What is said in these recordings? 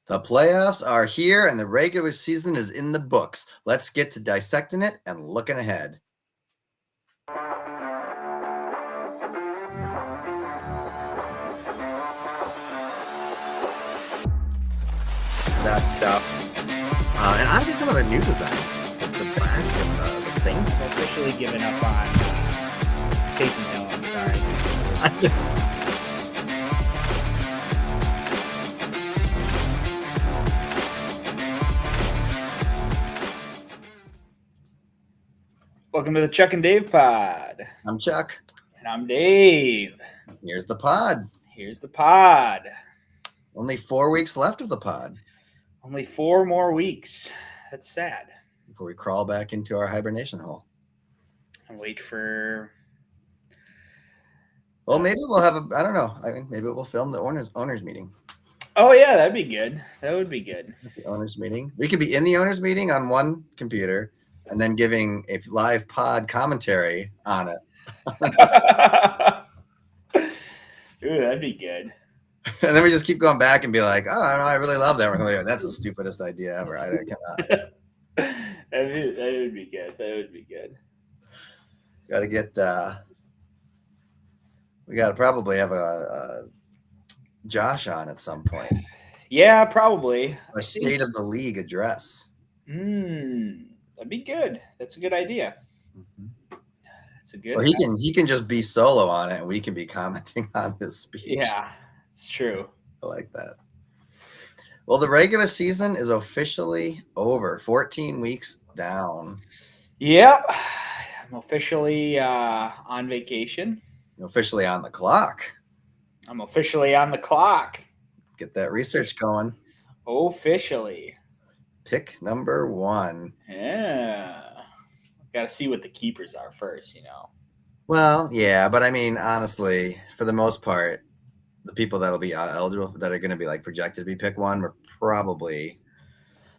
The playoffs are here and the regular season is in the books. Let's get to dissecting it and looking ahead. That stuff. And honestly, some of the new designs. The black and the Saints. So officially giving up on Taysom Hill, I'm sorry. Welcome to the Chuck and Dave Pod. I'm Chuck. And I'm Dave. Here's the pod. Here's the pod. Only 4 weeks left of the pod. Only 4 more weeks. That's sad. Before we crawl back into our hibernation hole. And wait for... Well, maybe we'll have a... I don't know. I mean, maybe we'll film the owners meeting. Oh, yeah, that'd be good. That would be good. The owners meeting. We could be in the owners meeting on one computer and then giving a live pod commentary on it. Ooh, that'd be good. And then we just keep going back and be like, oh, I don't know, I really love that. We're like, that's the stupidest idea ever. I cannot. That would be good. That would be good. Got to get, we got to probably have a Josh on at some point. Yeah, probably. A state of the league address. That'd be good. That's a good idea. Mm-hmm. That's a good. Or he can just be solo on it, and we can be commenting on his speech. Yeah, It's true. I like that. Well, the regular season is officially over. 14 weeks down. Yep. I'm officially on vacation. Officially on the clock. I'm officially on the clock. Get that research going. Officially. Pick number 1. Yeah. Got to see what the keepers are first, Well, yeah, but I mean, honestly, for the most part, the people that'll be eligible, that are going to be like projected to be pick 1, were probably.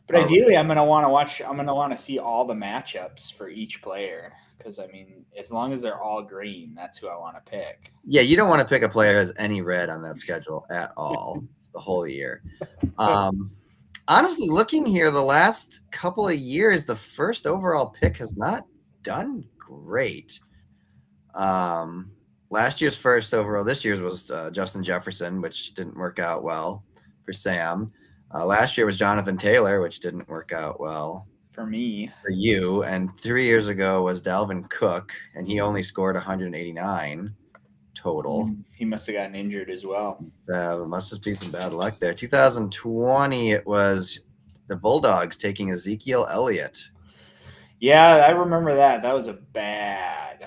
But ideally, I'm gonna want to see all the matchups for each player, because I mean, as long as they're all green, that's who I want to pick. Yeah, you don't want to pick a player who has any red on that schedule at all the whole year. Honestly, looking here, the last couple of years, the first overall pick has not done great. Last year's first overall, this year's was Justin Jefferson, which didn't work out well for Sam. Last year was Jonathan Taylor, which didn't work out well for me. For you. And 3 years ago was Dalvin Cook, and he only scored 189 total. He must have gotten injured as well. Must just be some bad luck there. 2020, it was the Bulldogs taking Ezekiel Elliott. Yeah, I remember that. That was a bad.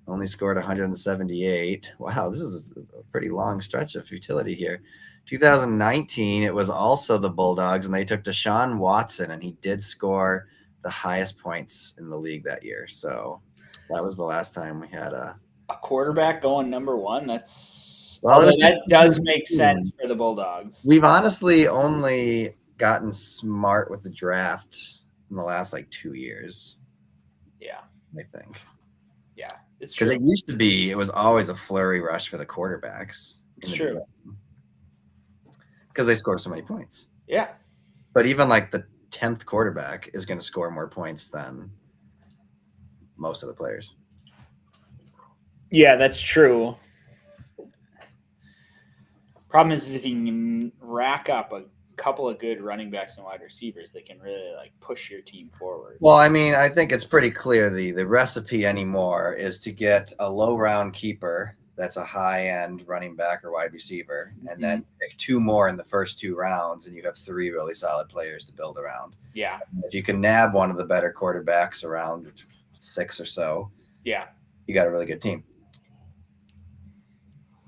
Only scored 178. Wow, this is a pretty long stretch of futility here. 2019, it was also the Bulldogs, and they took Deshaun Watson, and he did score the highest points in the league that year. So that was the last time we had a quarterback going number 1. That does make sense for the Bulldogs. We've honestly only gotten smart with the draft in the last 2 years. Yeah, I think. Yeah, it's true. Because it was always a flurry rush for the quarterbacks. It's true. Because they scored so many points. Yeah. But even the 10th quarterback is going to score more points than most of the players. Yeah, that's true. Problem is if you can rack up a couple of good running backs and wide receivers, they can really push your team forward. Well, I mean, I think it's pretty clear the recipe anymore is to get a low round keeper that's a high-end running back or wide receiver, and then pick 2 more in the first 2 rounds, and you have 3 really solid players to build around. Yeah. If you can nab one of the better quarterbacks around 6 or so, yeah, you got a really good team.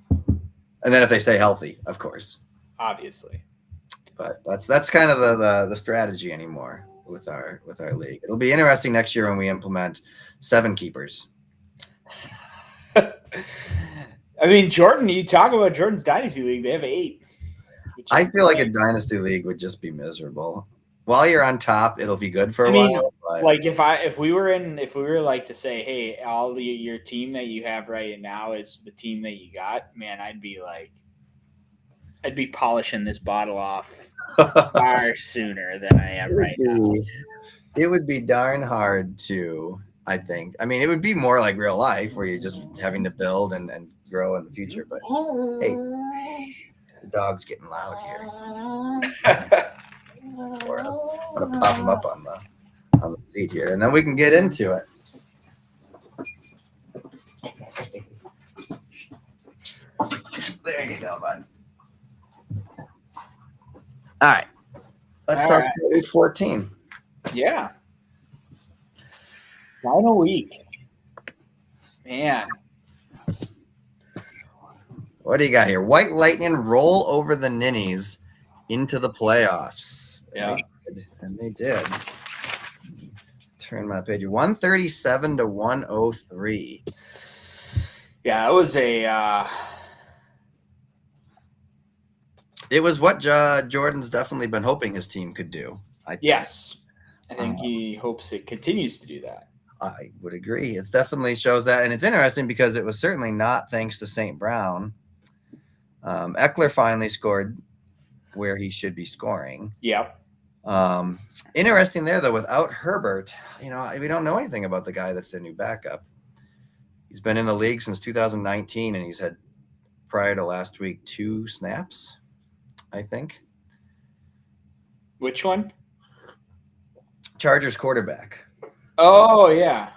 And then if they stay healthy, of course. Obviously. But that's kind of the strategy anymore with our league. It'll be interesting next year when we implement 7 keepers. I mean, Jordan, you talk about Jordan's Dynasty League, they have 8. I feel like a Dynasty League would just be miserable. While you're on top, it'll be good for a while. But if we were to say, hey, your team that you have right now is the team that you got, man, I'd be polishing this bottle off far sooner than I am right now. It would be darn hard to, I think. I mean, it would be more like real life where you're just having to build and grow in the future. But hey, the dog's getting loud here. For us, I'm gonna pop him up on the seat here, and then we can get into it. There you go, bud. All right, let's talk about week 14. Yeah. Final week. Man. What do you got here? White Lightning roll over the Ninnies into the playoffs. Yeah. And they did. Turn my page. 137 to 103. Yeah, it was a it was what Jordan's definitely been hoping his team could do. Yes. I think he hopes it continues to do that. I would agree. It definitely shows that. And it's interesting because it was certainly not thanks to St. Brown. Eckler finally scored where he should be scoring. Yep. Interesting there, though, without Herbert, we don't know anything about the guy that's their new backup. He's been in the league since 2019, and he's had, prior to last week, 2 snaps, I think. Which one? Chargers quarterback. Oh, yeah.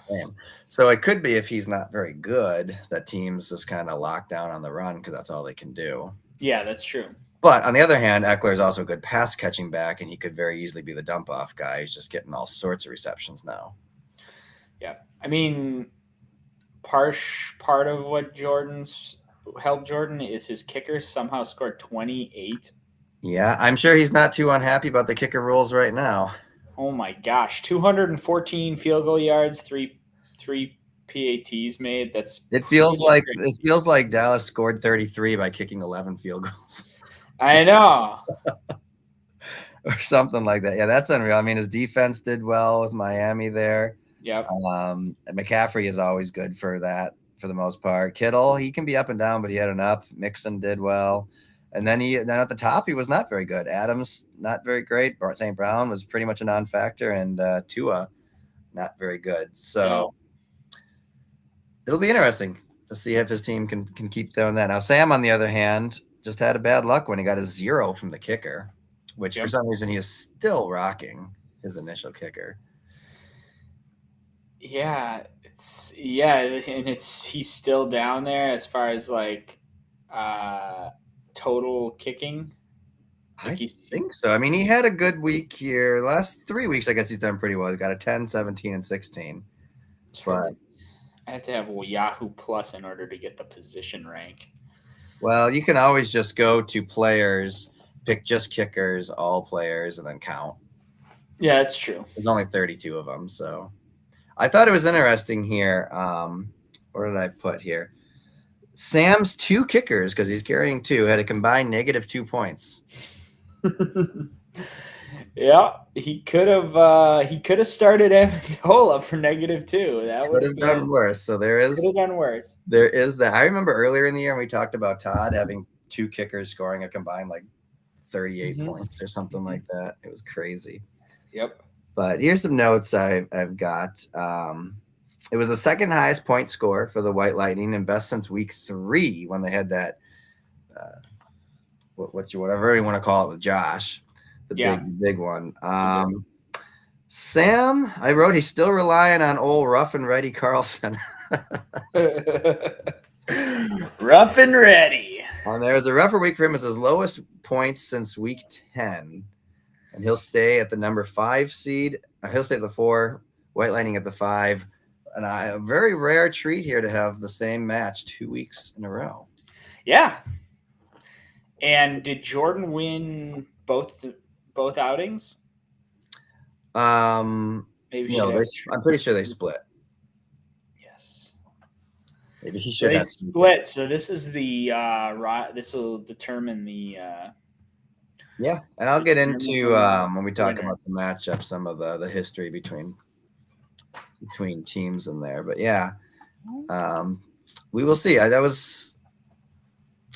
So it could be, if he's not very good, that teams just kind of lock down on the run because that's all they can do. Yeah, that's true. But on the other hand, Eckler is also a good pass catching back, and he could very easily be the dump off guy. He's just getting all sorts of receptions now. Yeah, I mean, part of what Jordan's helped Jordan is his kicker somehow scored 28. Yeah, I'm sure he's not too unhappy about the kicker rules right now. Oh my gosh, 214 field goal yards, three PATs made. That's It feels like Dallas scored 33 by kicking 11 field goals. I know. Or something like that. Yeah, that's unreal. I mean, his defense did well with Miami there. Yep. McCaffrey is always good for that for the most part. Kittle, he can be up and down, but he had an up. Mixon did well. And then at the top, he was not very good. Adams, not very great. St. Brown was pretty much a non-factor, and Tua, not very good. So it'll be interesting to see if his team can keep doing that. Now, Sam, on the other hand, just had a bad luck when he got a 0 from the kicker, which for some reason he is still rocking his initial kicker. Yeah, and he's still down there as far as like total kicking. I think so. I mean, he had a good week here. Last 3 weeks, I guess he's done pretty well. He got a 10, 17, and 16. But I have to have Yahoo Plus in order to get the position rank. Well, you can always just go to players, pick just kickers, all players, and then count. Yeah, that's true. There's only 32 of them, so I thought it was interesting here. What did I put here? Sam's 2 kickers, because he's carrying 2, had a combined -2 points. Yeah, he could have started Amendola for -2. That would have done worse. So could have done worse. There is that. I remember earlier in the year when we talked about Todd having 2 kickers scoring a combined like 38 points or something like that. It was crazy. Yep. But here's some notes I've got. It was the second highest point score for the White Lightning and best since week 3 when they had that whatever you want to call it with Josh, the big one. Sam, I wrote he's still relying on old Rough and Ready Carlson. Rough and Ready. There's a rougher week for him. It's his lowest points since week 10. And he'll stay at the number 5 seed. He'll stay at the 4, White Lightning at the 5. And a very rare treat here to have the same match 2 weeks in a row. Yeah. And did Jordan win both outings? Maybe I'm pretty sure they split. Yes. Maybe he should have split. So this is the this will determine the yeah, and I'll get into when we talk about the matchup some of the history between teams in there. But yeah, we will see.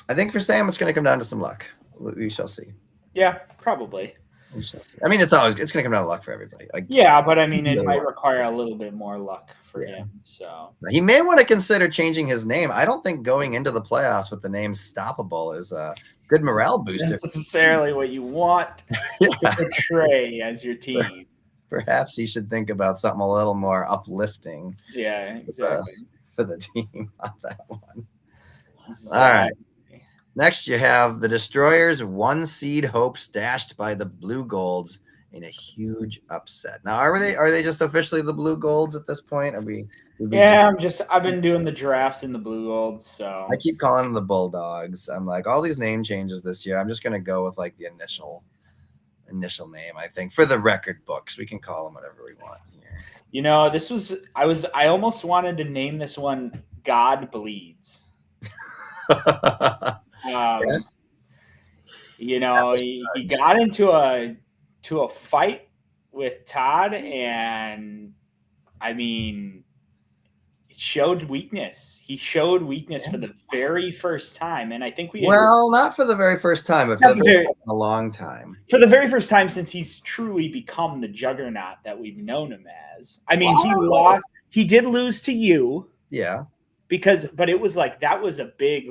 I think for Sam, it's going to come down to some luck. We shall see. Yeah, probably. We shall see. I mean, it's going to come down to luck for everybody. But I mean, it might require a little bit more luck for him. So he may want to consider changing his name. I don't think going into the playoffs with the name Stoppable is a good morale booster. That's necessarily what you want to portray as your team. Perhaps he should think about something a little more uplifting. Yeah, exactly. For the team on that one. All right. Next, you have the Destroyers' 1 seed hopes dashed by the Blue Golds in a huge upset. Now, are they just officially the Blue Golds at this point? I've been doing the drafts in the Blue Golds, so I keep calling them the Bulldogs. I'm like, all these name changes this year. I'm just gonna go with like the initial name. I think for the record books, we can call them whatever we want here. I almost wanted to name this one God Bleeds. He got into a fight with Todd, and I mean, showed weakness. He showed weakness for the very first time, and I think not for the very first time, but for a long time. For the very first time since he's truly become the juggernaut that we've known him as. I mean, he did lose to you. Yeah. But it was like that was a big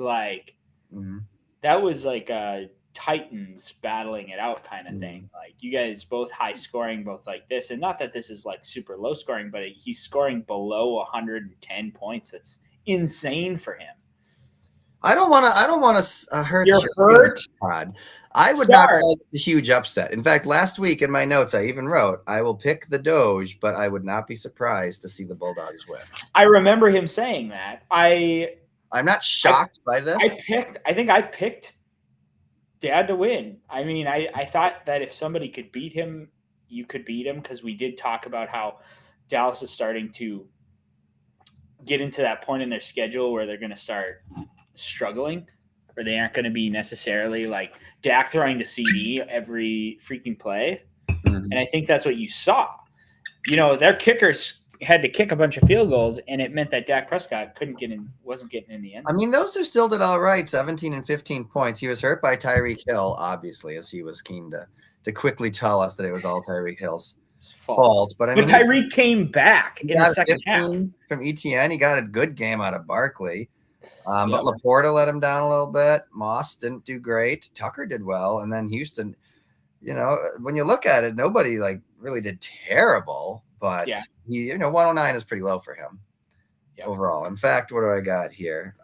that was like a Titans battling it out kind of thing. Like you guys both high scoring, both like this, and not that this is like super low scoring, but he's scoring below 110 points. That's insane for him. I don't want to hurt You're your hurt? Pod. I would not call it a huge upset. In fact, last week in my notes, I even wrote, I will pick the Doge, but I would not be surprised to see the Bulldogs win. I remember him saying that. I'm not shocked by this. I think I picked Dad to win. I mean, I thought that if somebody could beat him, you could beat him, because we did talk about how Dallas is starting to get into that point in their schedule where they're going to start struggling, or they aren't going to be necessarily like Dak throwing to CD every freaking play. Mm-hmm. And I think that's what you saw. Their kickers had to kick a bunch of field goals, and it meant that Dak Prescott wasn't getting in the end. I mean, those two still did all right, 17 and 15 points. He was hurt by Tyreek Hill, obviously, as he was keen to quickly tell us that it was all Tyreek Hill's fault. But Tyreek came back in the second half. From ETN, he got a good game out of Barkley. But Laporta let him down a little bit. Moss didn't do great. Tucker did well. And then Houston, when you look at it, nobody really did terrible. But he, 109 is pretty low for him overall. In fact, what do I got here?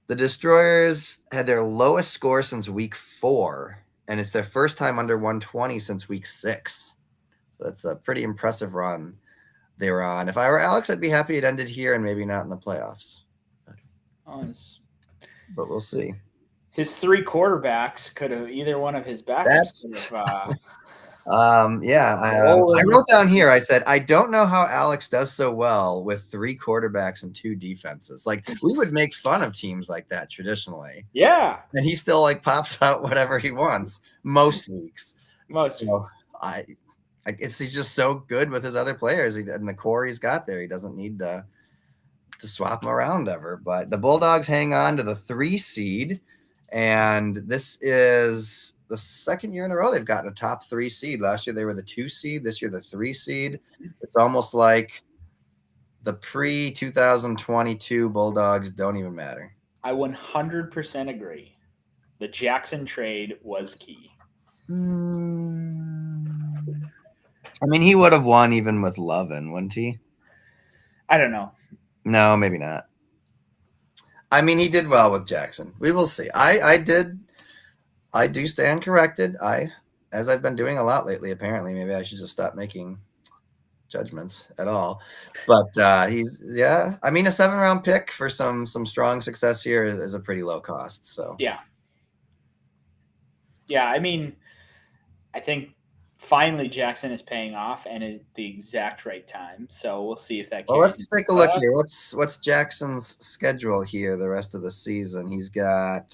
The Destroyers had their lowest score since week 4, and it's their first time under 120 since week 6. So that's a pretty impressive run they were on. If I were Alex, I'd be happy it ended here and maybe not in the playoffs. But we'll see. His 3 quarterbacks could have, either one of his backups could have. I wrote down here, I said, I don't know how Alex does so well with 3 quarterbacks and 2 defenses. We would make fun of teams like that traditionally. Yeah. And he still pops out whatever he wants most weeks. I guess he's just so good with his other players and the core he's got there. He doesn't need to swap them around ever. But the Bulldogs hang on to the 3 seed, and this is the second year in a row they've gotten a top 3 seed. Last year they were the 2 seed. This year the 3 seed. It's almost like the pre-2022 Bulldogs don't even matter. I 100% agree. The Jackson trade was key. I mean, he would have won even with Lovin, wouldn't he? I don't know. No, maybe not. I mean, he did well with Jackson. We will see. I do stand corrected. As I've been doing a lot lately, apparently. Maybe I should just stop making judgments at all. But he's I mean, a 7-round pick for some strong success here is a pretty low cost. So yeah. I mean, I think finally Jackson is paying off, and at the exact right time. So we'll see if that. Well, let's take a look here. What's Jackson's schedule here the rest of the season? He's got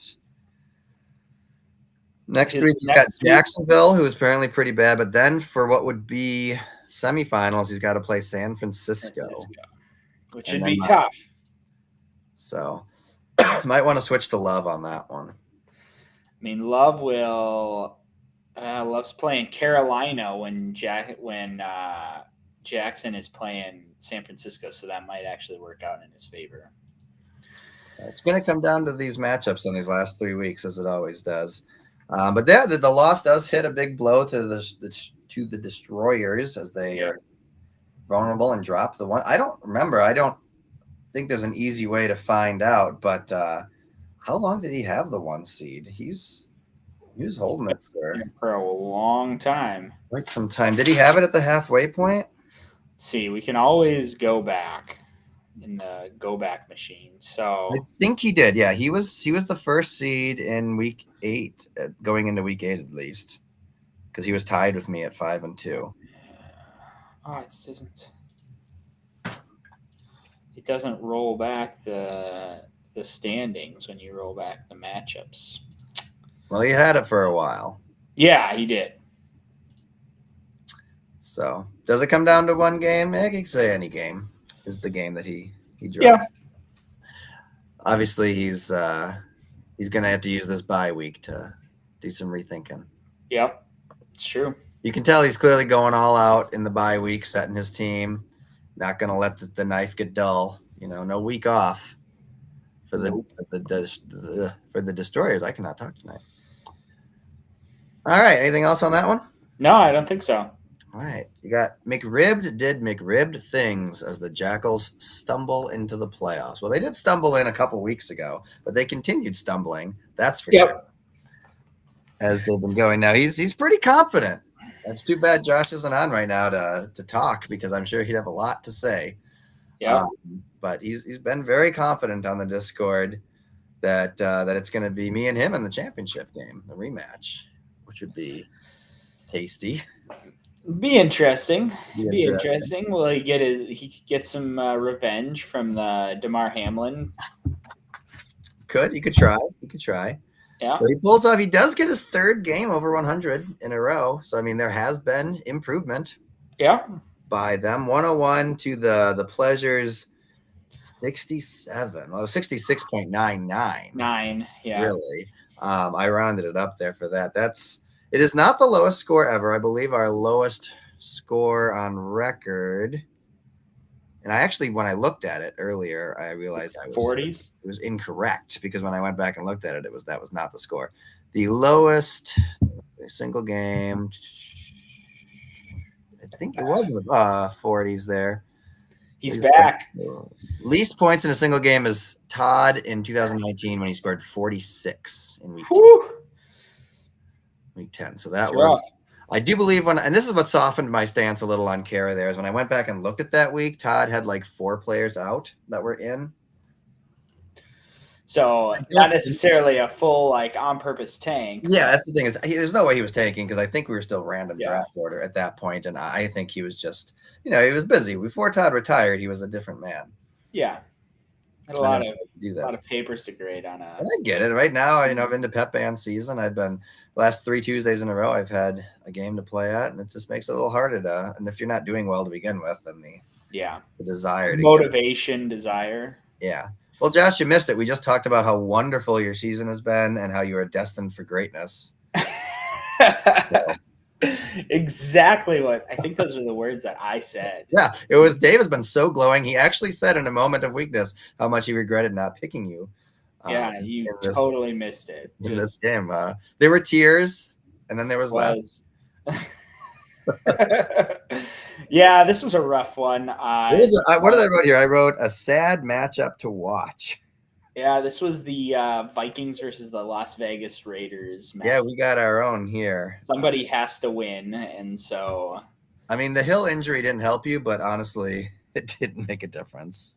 next week. He's got Jacksonville, who is apparently pretty bad, but then for what would be semifinals, he's got to play San Francisco, which should be tough. So might want to switch to Love on that one. I mean, Love loves playing Carolina when Jackson is playing San Francisco, so that might actually work out in his favor. It's going to come down to these matchups in these last 3 weeks, as it always does. But the loss does hit a big blow to the Destroyers, as they are vulnerable and drop the one. I don't think there's an easy way to find out, but how long did he have the 1 seed? He was holding it for a long time. Quite some time. Did he have it at the halfway point? Let's see, we can always go back in the go back machine. So I think he did. Yeah, he was the first seed in week 8, going into week 8 at least, because he was tied with me at 5-2. Oh, it doesn't roll back the standings when you roll back the matchups. Well, he had it for a while. Yeah, he did. So, does it come down to one game? I can say any game is the game that he dropped. Yeah. Obviously, he's going to have to use this bye week to do some rethinking. Yep, it's true. You can tell he's clearly going all out in the bye week, setting his team. Not going to let the knife get dull. No week off for the Destroyers. I cannot talk tonight. All right. Anything else on that one? No, I don't think so. All right. You got McRibbed did McRibbed things as the Jackals stumble into the playoffs. Well, they did stumble in a couple weeks ago, but they continued stumbling. That's for sure. As they've been going now, he's pretty confident. That's too bad Josh isn't on right now to talk because I'm sure he'd have a lot to say. Yeah. But he's been very confident on the Discord that it's going to be me and him in the championship game, the rematch, which would be tasty. Be interesting. Be interesting. Will he get some revenge from the DeMar Hamlin? You could try. Yeah. So he pulls off. He does get his third game over 100 in a row. So I mean, there has been improvement. Yeah. By them, 101 to the Pleasures, 67. Well, 66.99. 9. Yeah. Really. I rounded it up there for that. It is not the lowest score ever. I believe our lowest score on record. And I actually, when I looked at it earlier, I realized it was incorrect because when I went back and looked at it, that was not the score. The lowest single game, I think it was in the 40s there. He's back. Least points in a single game is Todd in 2019 when he scored 46 in week 10. So that was rough. I do believe and this is what softened my stance a little on Kara there, is when I went back and looked at that week, Todd had like 4 players out that were in. So not necessarily a full on purpose tank. Yeah, that's the thing is there's no way he was tanking because I think we were still random draft order at that point, and I think he was just he was busy. Before Todd retired, he was a different man. Yeah. Had a lot of papers to grade on. And I get it. Right now, I've been to pep band season. I've been last 3 Tuesdays in a row. I've had a game to play at, and it just makes it a little harder to. And if you're not doing well to begin with, then the desire, desire. Yeah. Well, Josh, you missed it. We just talked about how wonderful your season has been and how you are destined for greatness. Exactly what I think those are the words that I said. Yeah, it was. Dave has been so glowing. He actually said in a moment of weakness how much he regretted not picking you. Yeah, you totally missed it in this game. There were tears, and then there was laughs. Yeah, this was a rough one. What did I write here? I wrote a sad matchup to watch. Yeah, this was the Vikings versus the Las Vegas Raiders match. Yeah, we got our own here. Somebody has to win, and so... I mean, the Hill injury didn't help you, but honestly, it didn't make a difference.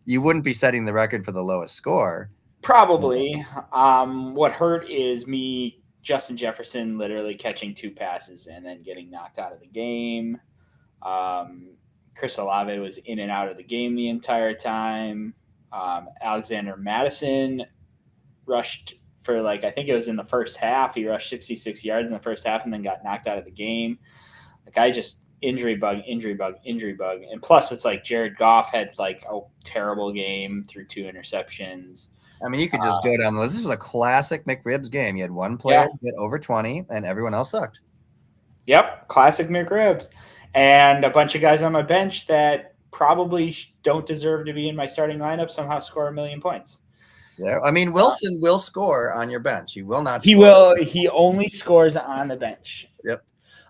You wouldn't be setting the record for the lowest score. Probably. What hurt is me, Justin Jefferson, literally catching 2 passes and then getting knocked out of the game. Chris Olave was in and out of the game the entire time. Alexander Madison rushed for I think it was in the first half. He rushed 66 yards in the first half and then got knocked out of the game. The guy just injury bug. And plus it's Jared Goff had a terrible game through 2 interceptions. I mean, you could just go down the list. This was a classic McRibs game. You had one player get over 20 and everyone else sucked. Yep. Classic McRibs. And a bunch of guys on my bench that probably don't deserve to be in my starting lineup somehow score 1 million points. Yeah, I mean Wilson will score on your bench. He will not. He will. He only scores on the bench. Yep.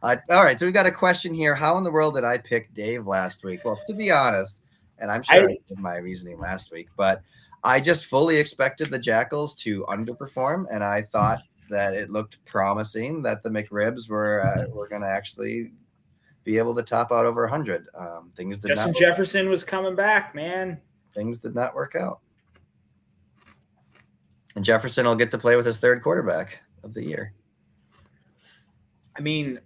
All right. So we got a question here. How in the world did I pick Dave last week? Well, to be honest, and I'm sure I did my reasoning last week, but I just fully expected the Jackals to underperform, and I thought that it looked promising that the McRibs were going to actually be able to top out over 100. Things did Justin Jefferson was coming back, man. Things did not work out. And Jefferson will get to play with his 3rd quarterback of the year. I mean,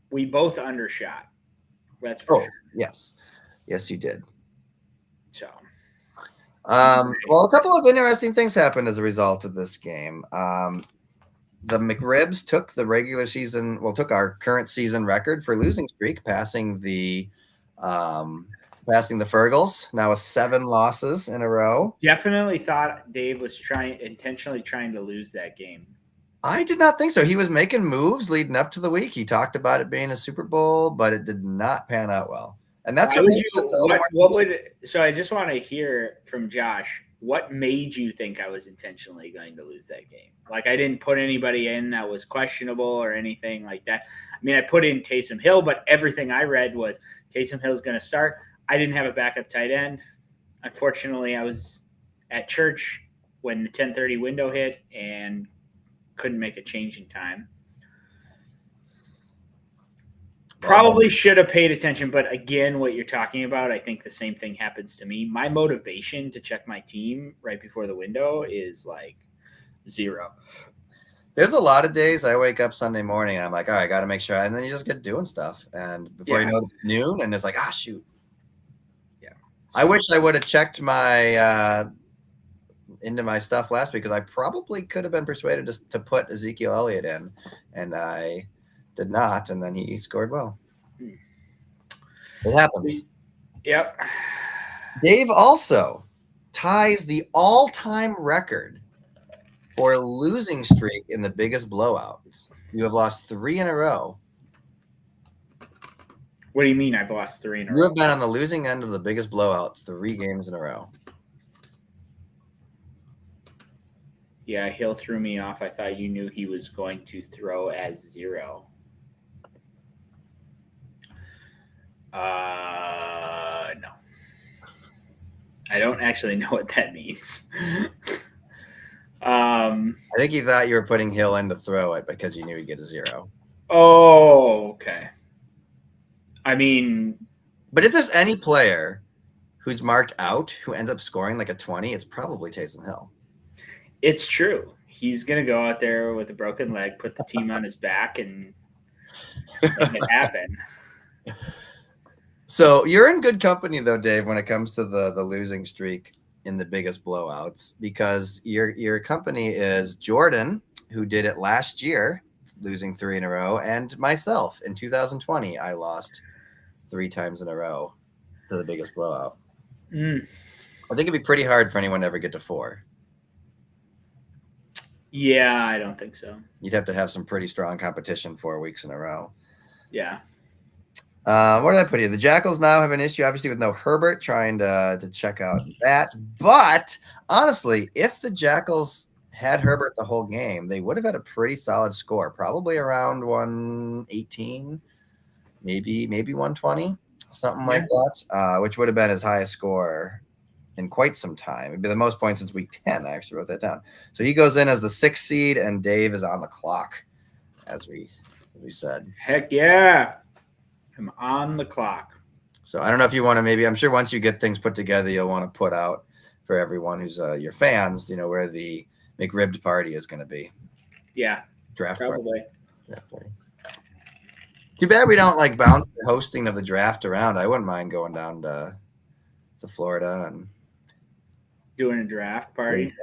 we both undershot. That's for sure. Yes. Yes, you did. So. Well, a couple of interesting things happened as a result of this game. The McRibs took our current season record for losing streak, passing the Fergals, now with 7 losses in a row. Definitely thought Dave was intentionally trying to lose that game. I did not think so. He was making moves leading up to the week. He talked about it being a Super Bowl, but it did not pan out well. And that's so I just want to hear from Josh. what made you think I was intentionally going to lose that game? Like, I didn't put anybody in that was questionable or anything like that. I mean, I put in Taysom Hill, but everything I read was Taysom Hill's going to start. I didn't have a backup tight end. Unfortunately, I was at church when the 10:30 window hit and couldn't make a change in time. Probably should have paid attention, but again, what you're talking about, I think the same thing happens to me. My motivation to check my team right before the window is like 0. There's a lot of days I wake up Sunday morning and I'm like, all right, I got to make sure. And then you just get doing stuff. And before you know it, it's noon and it's like, shoot. Yeah. I wish I would have checked my into my stuff last week because I probably could have been persuaded to put Ezekiel Elliott in. And I did not. And then he scored well. It happens. Yep. Dave also ties the all-time record for a losing streak in the biggest blowouts. You have lost 3 in a row. What do you mean I've lost 3 in a row? You have been on the losing end of the biggest blowout 3 games in a row. Yeah, Hill threw me off. I thought you knew he was going to throw as 0. No. I don't actually know what that means. I think he thought you were putting Hill in to throw it because you knew he'd get a 0. Oh, okay. I mean, but if there's any player who's marked out who ends up scoring like a 20, it's probably Taysom Hill. It's true. He's going to go out there with a broken leg, put the team on his back, and make it happen. So you're in good company, though, Dave, when it comes to the losing streak in the biggest blowouts, because your company is Jordan, who did it last year, losing 3 in a row, and myself in 2020. I lost 3 times in a row to the biggest blowout. I think it'd be pretty hard for anyone to ever get to 4. Yeah, I don't think so. You'd have to have some pretty strong competition 4 weeks in a row. Yeah. What did I put here? The Jackals now have an issue, obviously, with no Herbert, trying to check out that. But honestly, if the Jackals had Herbert the whole game, they would have had a pretty solid score, probably around 118, maybe 120, something like that, which would have been his highest score in quite some time. It'd be the most points since week 10. I actually wrote that down. So he goes in as the 6th seed, and Dave is on the clock, as we said. Heck yeah. I'm on the clock. So I don't know if you want to, maybe, I'm sure once you get things put together, you'll want to put out for everyone who's your fans, where the McRibbed party is going to be. Yeah. Draft probably. Party. Draft party. Too bad we don't bounce the hosting of the draft around. I wouldn't mind going down to Florida and doing a draft party.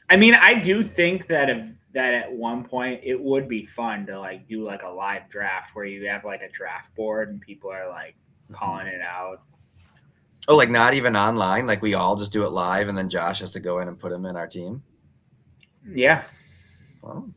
I mean, I do think that at one point it would be fun to do a live draft where you have a draft board and people are calling it out. Oh, not even online? We all just do it live and then Josh has to go in and put him in our team? Yeah. Well,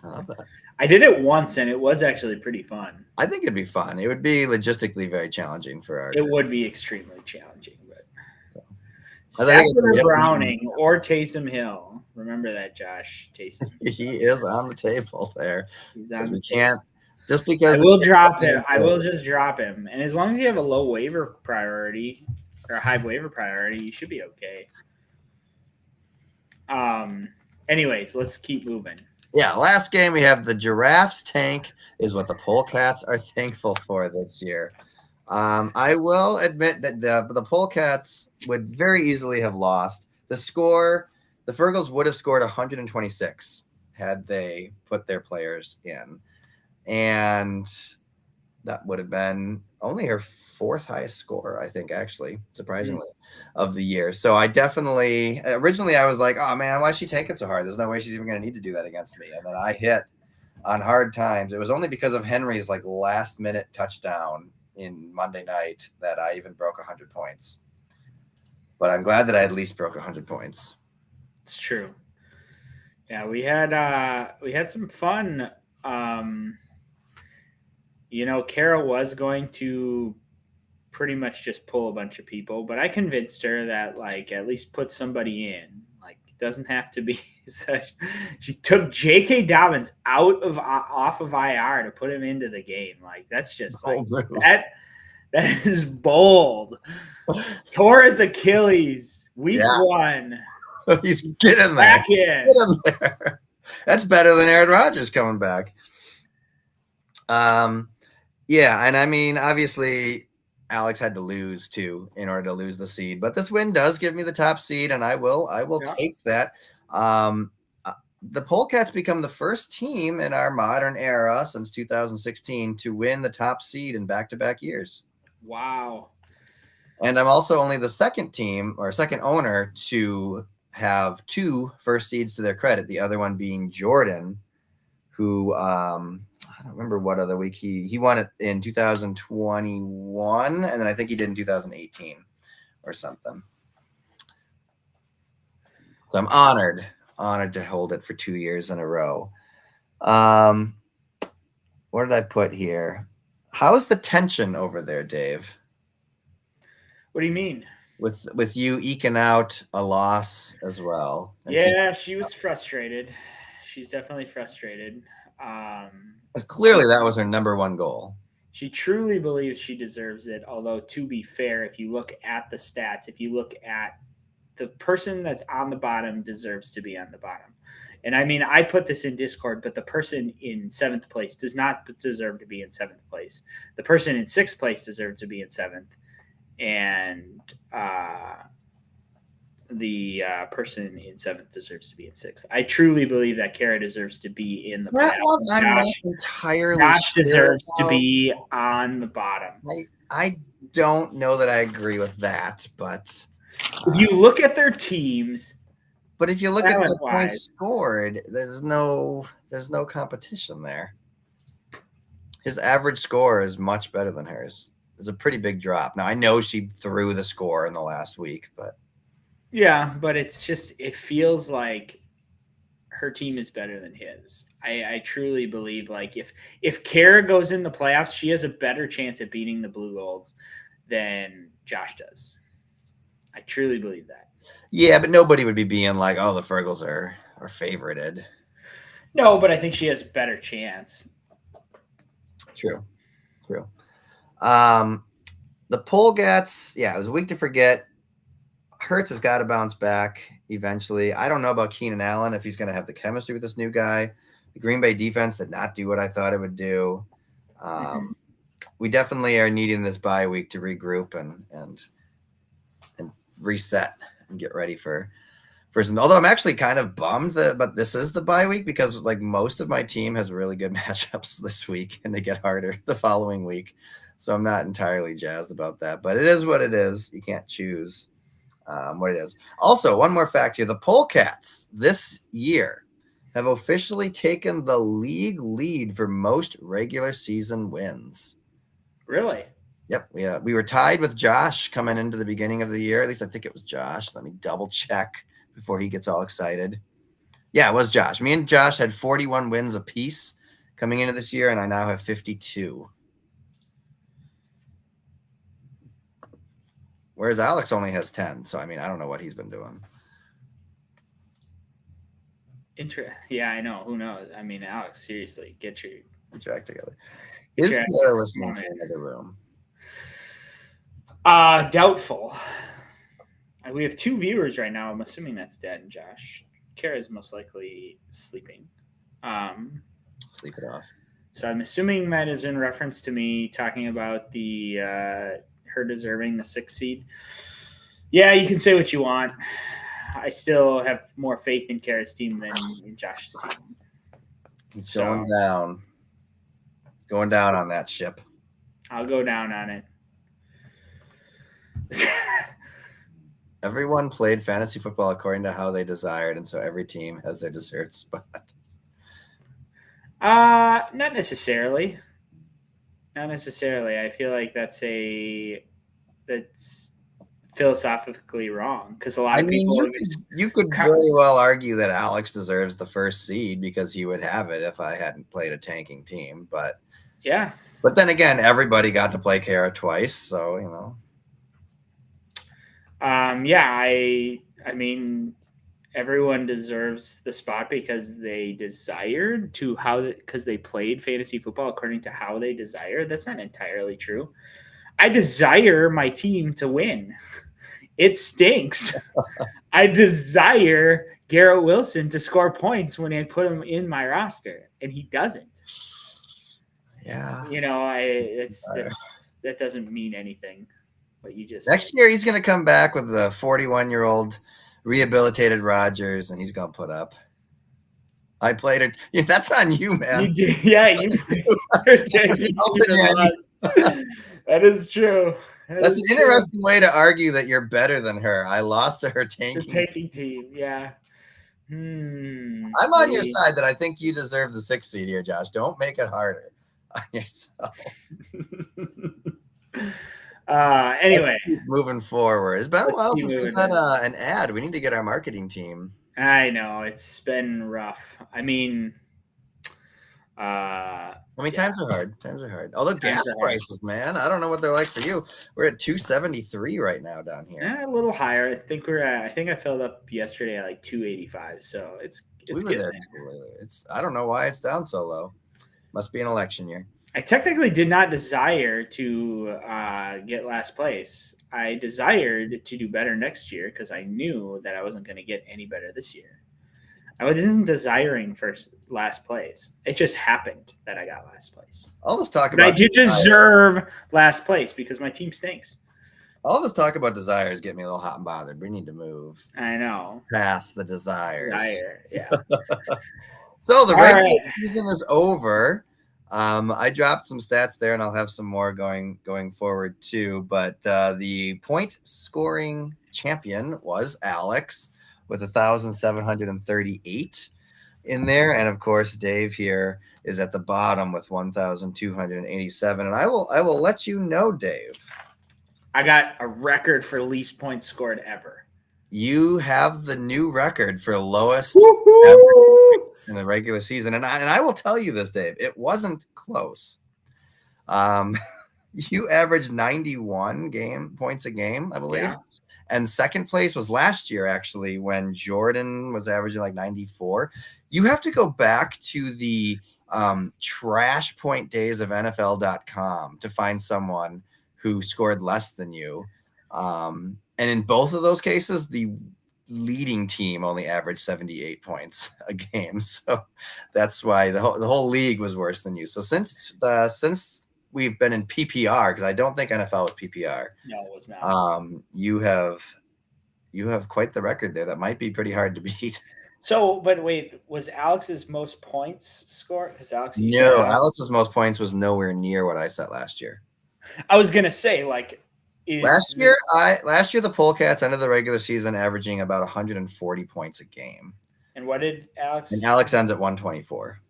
I love that. I did it once and it was actually pretty fun. I think it'd be fun. It would be logistically very challenging for our. It would be extremely challenging, but so. Sackler Browning or Taysom Hill. Remember that, Josh. Taysom. He is on the table there. He's on. We can't just because I will drop him. I will just drop him, and as long as you have a low waiver priority or a high waiver priority, you should be okay. Anyways, let's keep moving. Yeah, last game we have the Giraffes tank is what the Polecats are thankful for this year. I will admit that the Polecats would very easily have lost. The Fergals would have scored 126 had they put their players in. And that would have been only her 4th highest score, I think, actually, surprisingly, of the year. So I definitely, originally I was like, oh man, why is she tanking so hard? There's no way she's even going to need to do that against me. And then I hit on hard times. It was only because of Henry's last minute touchdown in Monday night that I even broke 100 points. But I'm glad that I at least broke 100 points. It's true. Yeah, we had some fun. Kara was going to pretty much just pull a bunch of people. But I convinced her that like at least put somebody in. Like it doesn't have to be such. She took J.K. Dobbins off of IR to put him into the game. Like that's just like that. That is bold. Tore his Achilles week 1. He's getting there. Back in. Get him there. That's better than Aaron Rodgers coming back. Yeah, and I mean, obviously, Alex had to lose too in order to lose the seed, but this win does give me the top seed, and I will take that. The Polecats become the first team in our modern era since 2016 to win the top seed in back-to-back years. Wow. And I'm also only the second team or second owner to have 2 first seeds to their credit, the other one being Jordan, who I don't remember what other week he won it in 2021, and then I think he did in 2018 or something. So I'm honored to hold it for 2 years in a row. What did I put here? How's the tension over there, Dave? What do you mean? With you eking out a loss as well. Yeah, she was frustrated. She's definitely frustrated. Clearly that was her number one goal. She truly believes she deserves it. Although, to be fair, if you look at the stats, if you look at the person that's on the bottom deserves to be on the bottom. And I mean, I put this in Discord, but the person in 7th place does not deserve to be in 7th place. The person in 6th place deserves to be in 7th. And the person in 7th deserves to be in 6th. I truly believe that Kara deserves to be in the bottom. I'm not entirely Josh deserves to be on the bottom. I don't know that I agree with that, but if you look at their teams, but if you look at the points scored, there's no competition there. His average score is much better than hers. It's a pretty big drop. Now I know she threw the score in the last week, but yeah, but it's just it feels like her team is better than his. I truly believe like if Kara goes in the playoffs, she has a better chance at beating the Blue Golds than Josh does. I truly believe that. Yeah, but nobody would be being like, "Oh, the Fergals are favorited." No, but I think she has a better chance. True. The Polegats, yeah, it was a week to forget. Hurts has got to bounce back eventually. I don't know about Keenan Allen if he's going to have the chemistry with this new guy. The Green Bay defense did not do what I thought it would do. We definitely are needing this bye week to regroup and reset and get ready for some. Although I'm actually kind of bummed but this is the bye week because like most of my team has really good matchups this week and they get harder the following week. So I'm not entirely jazzed about that, but it is what it is. You can't choose what it is. Also, one more fact here. The Polecats this year have officially taken the league lead for most regular season wins. Really? Yep. Yeah. We were tied with Josh coming into the beginning of the year. At least I think it was Josh. Let me double check before he gets all excited. Yeah, it was Josh. Me and Josh had 41 wins apiece coming into this year, and I now have 52. Whereas Alex only has 10. So, I mean, I don't know what he's been doing. Yeah, I know. Who knows? I mean, Alex, seriously, get your act together. Is Kara listening to another room? Doubtful. We have 2 viewers right now. I'm assuming that's Dad and Josh. Kara's most likely sleeping. Sleep it off. So I'm assuming that is in reference to me talking about the her deserving the 6th seed. Yeah, you can say what you want. I still have more faith in Kara's team than in Josh's team. He's going down. He's going down on that ship. I'll go down on it. Everyone played fantasy football according to how they desired, and so every team has their deserved spot. Not necessarily. Not necessarily. I feel like that's philosophically wrong because a lot of people. You could very well argue that Alex deserves the first seed because he would have it if I hadn't played a tanking team. But yeah, But then again, everybody got to play Kara twice, so Yeah, I mean, everyone deserves the spot because they desired to because they played fantasy football according to how they desire. That's not entirely true. I desire my team to win. It stinks. I desire Garrett Wilson to score points when I put him in my roster, and he doesn't. Yeah. That doesn't mean anything. What you just next year he's going to come back with the 41-year-old rehabilitated Rodgers, and he's going to put up. I played it. Yeah, that's on you, man. You did, yeah. You that is true. That's an interesting way to argue that you're better than her. I lost to her tanking team. Yeah. I'm on your side that I think you deserve the 6th seed here, Josh. Don't make it harder on yourself. Anyway, moving forward. It's been a while since we've had an ad. We need to get our marketing team. I know it's been rough. I mean, times are hard. Although gas prices, man, I don't know what they're like for you. We're at $2.73 right now down here. Yeah, a little higher. I think I filled up yesterday at like $2.85. So it's good. I don't know why it's down so low. Must be an election year. I technically did not desire to get last place. I desired to do better next year because I knew that I wasn't going to get any better this year. I wasn't desiring for last place. It just happened that I got last place. All this talk about I did deserve last place because my team stinks. All this talk about desires get me a little hot and bothered. We need to move. I know. Past the desires. Yeah. So the regular season is over. I dropped some stats there, and I'll have some more going forward too. But the point scoring champion was Alex with 1,738 in there, and of course Dave here is at the bottom with 1,287. And I will let you know, Dave. I got a record for least points scored ever. You have the new record for lowest ever in the regular season. And I will tell you this, Dave, it wasn't close. You averaged 91 points a game, I believe. Yeah. And second place was last year, actually, when Jordan was averaging like 94. You have to go back to the trash point days of NFL.com to find someone who scored less than you. And in both of those cases, the leading team only averaged 78 points a game. So that's why the whole league was worse than you. So since we've been in PPR, because I don't think NFL was PPR. No, it was not. You have quite the record there. That might be pretty hard to beat. So, but wait, was Alex's most points scored? Because Alex's most points was nowhere near what I set last year. I was gonna say, like, last year the Polecats ended the regular season averaging about 140 points a game. And what did Alex? And Alex ends at 124.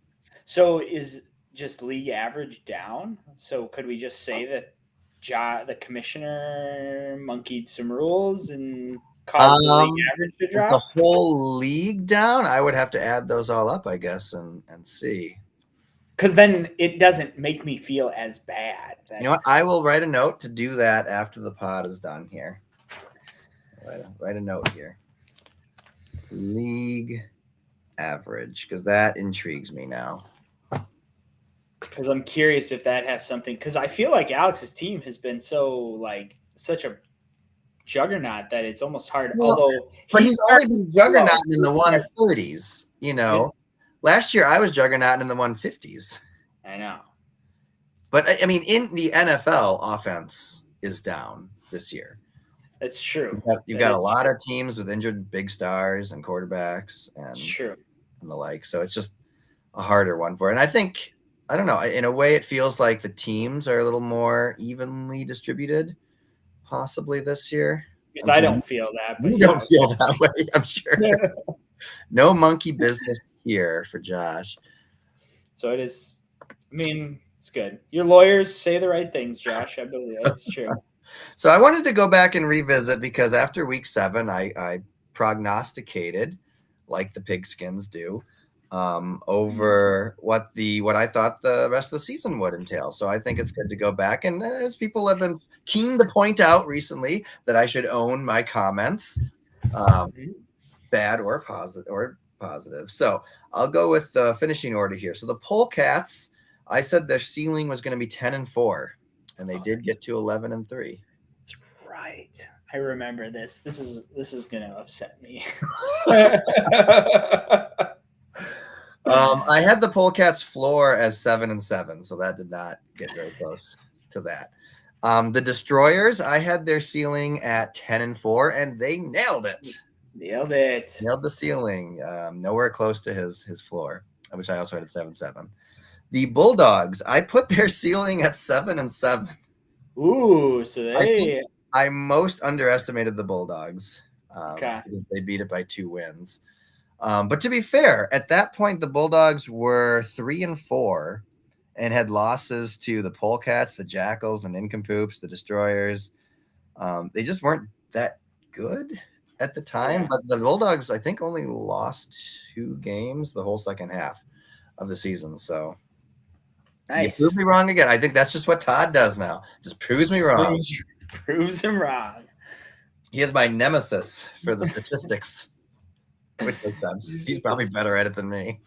So is just league average down? So could we just say that the commissioner monkeyed some rules and caused the league average to drop? Is the whole league down? I would have to add those all up, I guess, and see. Because then it doesn't make me feel as bad. You know what? I will write a note to do that after the pod is done here. Write a note here. League average, because that intrigues me now. Because I'm curious if that has something. Because I feel like Alex's team has been such a juggernaut that it's almost hard. But he's already been juggernauting in the 130s. You know. Last year, I was juggernauting in the 150s. I know. But, I mean, in the NFL, offense is down this year. That's true. You've got a lot of teams with injured big stars and quarterbacks and the like. So it's just a harder one for it. And I think, I don't know, in a way it feels like the teams are a little more evenly distributed possibly this year. Because I don't feel that. But you don't feel that way, I'm sure. No monkey business here for Josh. So it is. I mean, it's good. Your lawyers say the right things, Josh. I believe that's true. So I wanted to go back and revisit because after week 7, I prognosticated, like the pigskins do, over what I thought the rest of the season would entail. So I think it's good to go back, and as people have been keen to point out recently, that I should own my comments, bad or positive. So I'll go with the finishing order here. So the Polecats, I said their ceiling was going to be 10-4, and they did get to 11-3. That's right. I remember this. This is going to upset me. I had the Polecats floor as 7-7, so that did not get very close to that. The Destroyers, I had their ceiling at 10-4, and they nailed it. Nailed the ceiling. Nowhere close to his floor, which I also had at 7-7. The Bulldogs, I put their ceiling at 7-7. Ooh, so I most underestimated the Bulldogs because they beat it by 2 wins. But to be fair, at that point, the Bulldogs were 3-4 and had losses to the Polecats, the Jackals, the Nincompoops, the Destroyers. They just weren't that good at the time. But the Bulldogs, I think, only lost 2 games the whole second half of the season. So nice. You proved me wrong again. I think that's just what Todd does now. Just proves me wrong. Proves him wrong. He is my nemesis for the statistics. Which makes sense. He's probably better at it than me.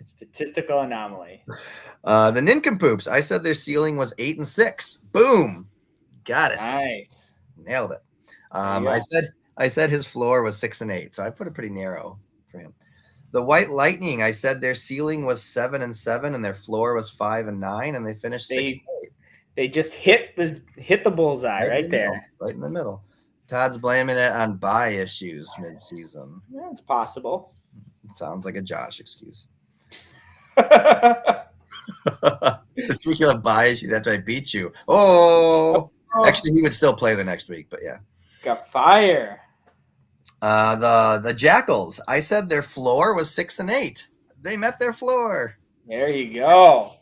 Statistical anomaly. The Nincompoops, I said their ceiling was 8-6. Boom. Got it. Nice. Nailed it. I said his floor was 6-8, so I put it pretty narrow for him. The White Lightning, I said their ceiling was 7-7 and their floor was 5-9, and they finished 6-8. They just hit the bullseye right there. Right in the middle. Todd's blaming it on bye issues mid-season. Yeah, it's possible. It sounds like a Josh excuse. Speaking of bye issues, after I beat you. Actually, he would still play the next week, but yeah. Got fire. The Jackals, I said their floor was 6-8. They met their floor. There you go.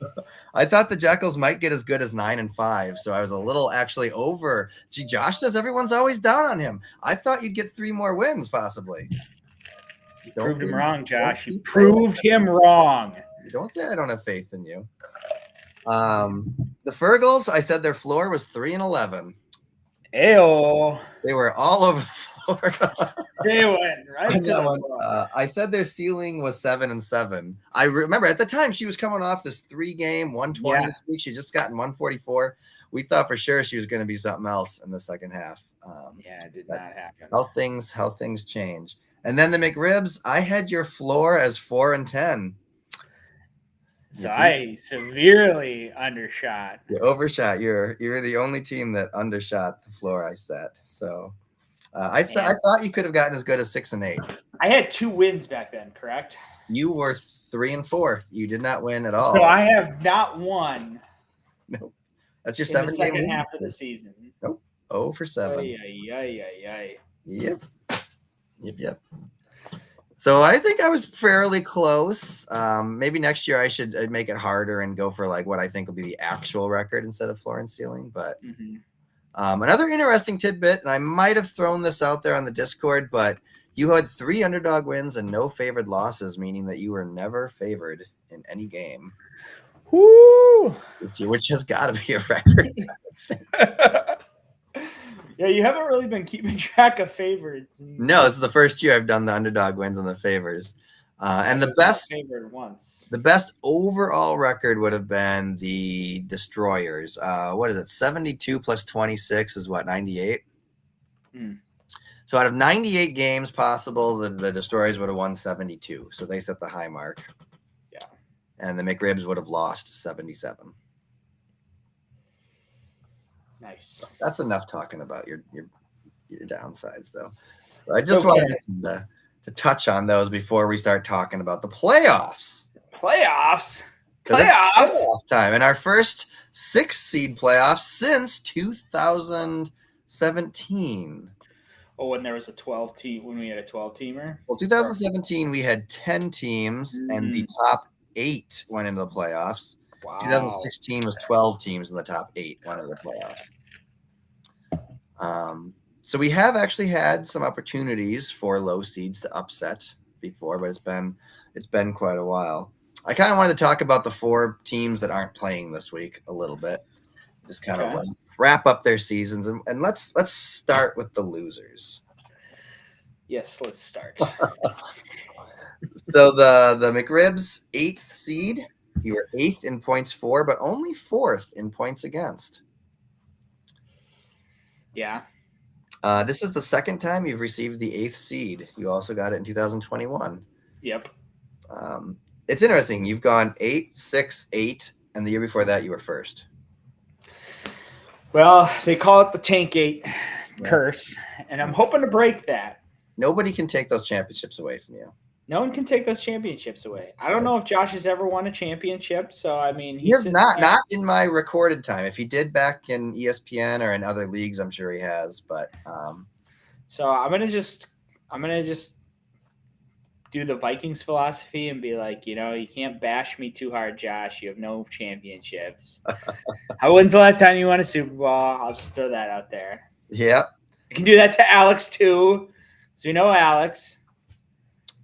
I thought the Jackals might get as good as 9-5, so I was a little actually over. See, Josh says everyone's always down on him. I thought you'd get 3 more wins, possibly. You proved him wrong, Josh. You proved him wrong. Don't say I don't have faith in you. The Fergals, I said their floor was 3-11. Ayo. They were all over the floor. They went right to the floor. I said their ceiling was 7-7. I remember at the time she was coming off this 3-game 120 week. She just gotten 144. We thought for sure she was going to be something else in the second half. It did not happen. How things change. And then the McRibs, I had your floor as 4-10. So I severely undershot. You overshot. You're the only team that undershot the floor I set. So I thought you could have gotten as good as 6-8. I had 2 wins back then, correct? You were 3-4. You did not win at all. So I have not won. Nope. That's your 7-game second half of the season. Nope. 0-7. Yep. So I think I was fairly close. Maybe next year I should make it harder and go for like what I think will be the actual record instead of floor and ceiling. But another interesting tidbit, and I might have thrown this out there on the Discord, but you had 3 underdog wins and no favored losses, meaning that you were never favored in any game. Woo! This year, which has got to be a record. Yeah, you haven't really been keeping track of favorites. No, this is the first year I've done the underdog wins and the favors. And the best overall record would have been the Destroyers. What is it? 72 plus 26 is what, 98? So out of 98 games possible, the Destroyers would have won 72. So they set the high mark. Yeah. And the McRibs would have lost 77. Nice. That's enough talking about your downsides, though. I just wanted to touch on those before we start talking about the playoffs. Playoffs Time. And our first 6-seed playoffs since 2017. Oh, when there was a 12 team, when we had a 12-teamer? Well, 2017 we had 10 teams and the top 8 went into the playoffs. Wow. 2016 was 12 teams in the top 8 went into the playoffs. So we have actually had some opportunities for low seeds to upset before, but it's been It's been quite a while. I kind of wanted to talk about the 4 teams that aren't playing this week a little bit. Just kind of wrap up their seasons, and let's start with the losers. Yes, let's start. So the McRibs 8th seed. You were 8th in points for, but only 4th in points against. Yeah. This is the second time you've received the 8th seed. You also got it in 2021. Yep. It's interesting. You've gone 8, 6, 8, and the year before that you were first. Well, they call it the Tank 8 curse, and I'm hoping to break that. Nobody can take those championships away from you. No one can take those championships away. I don't know if Josh has ever won a championship, so I mean, he has not in my recorded time. If he did back in ESPN or in other leagues, I'm sure he has. But so I'm gonna just do the Vikings philosophy and be like, you can't bash me too hard, Josh. You have no championships. When's the last time you won a Super Bowl? I'll just throw that out there. Yep. I can do that to Alex too. So we know Alex.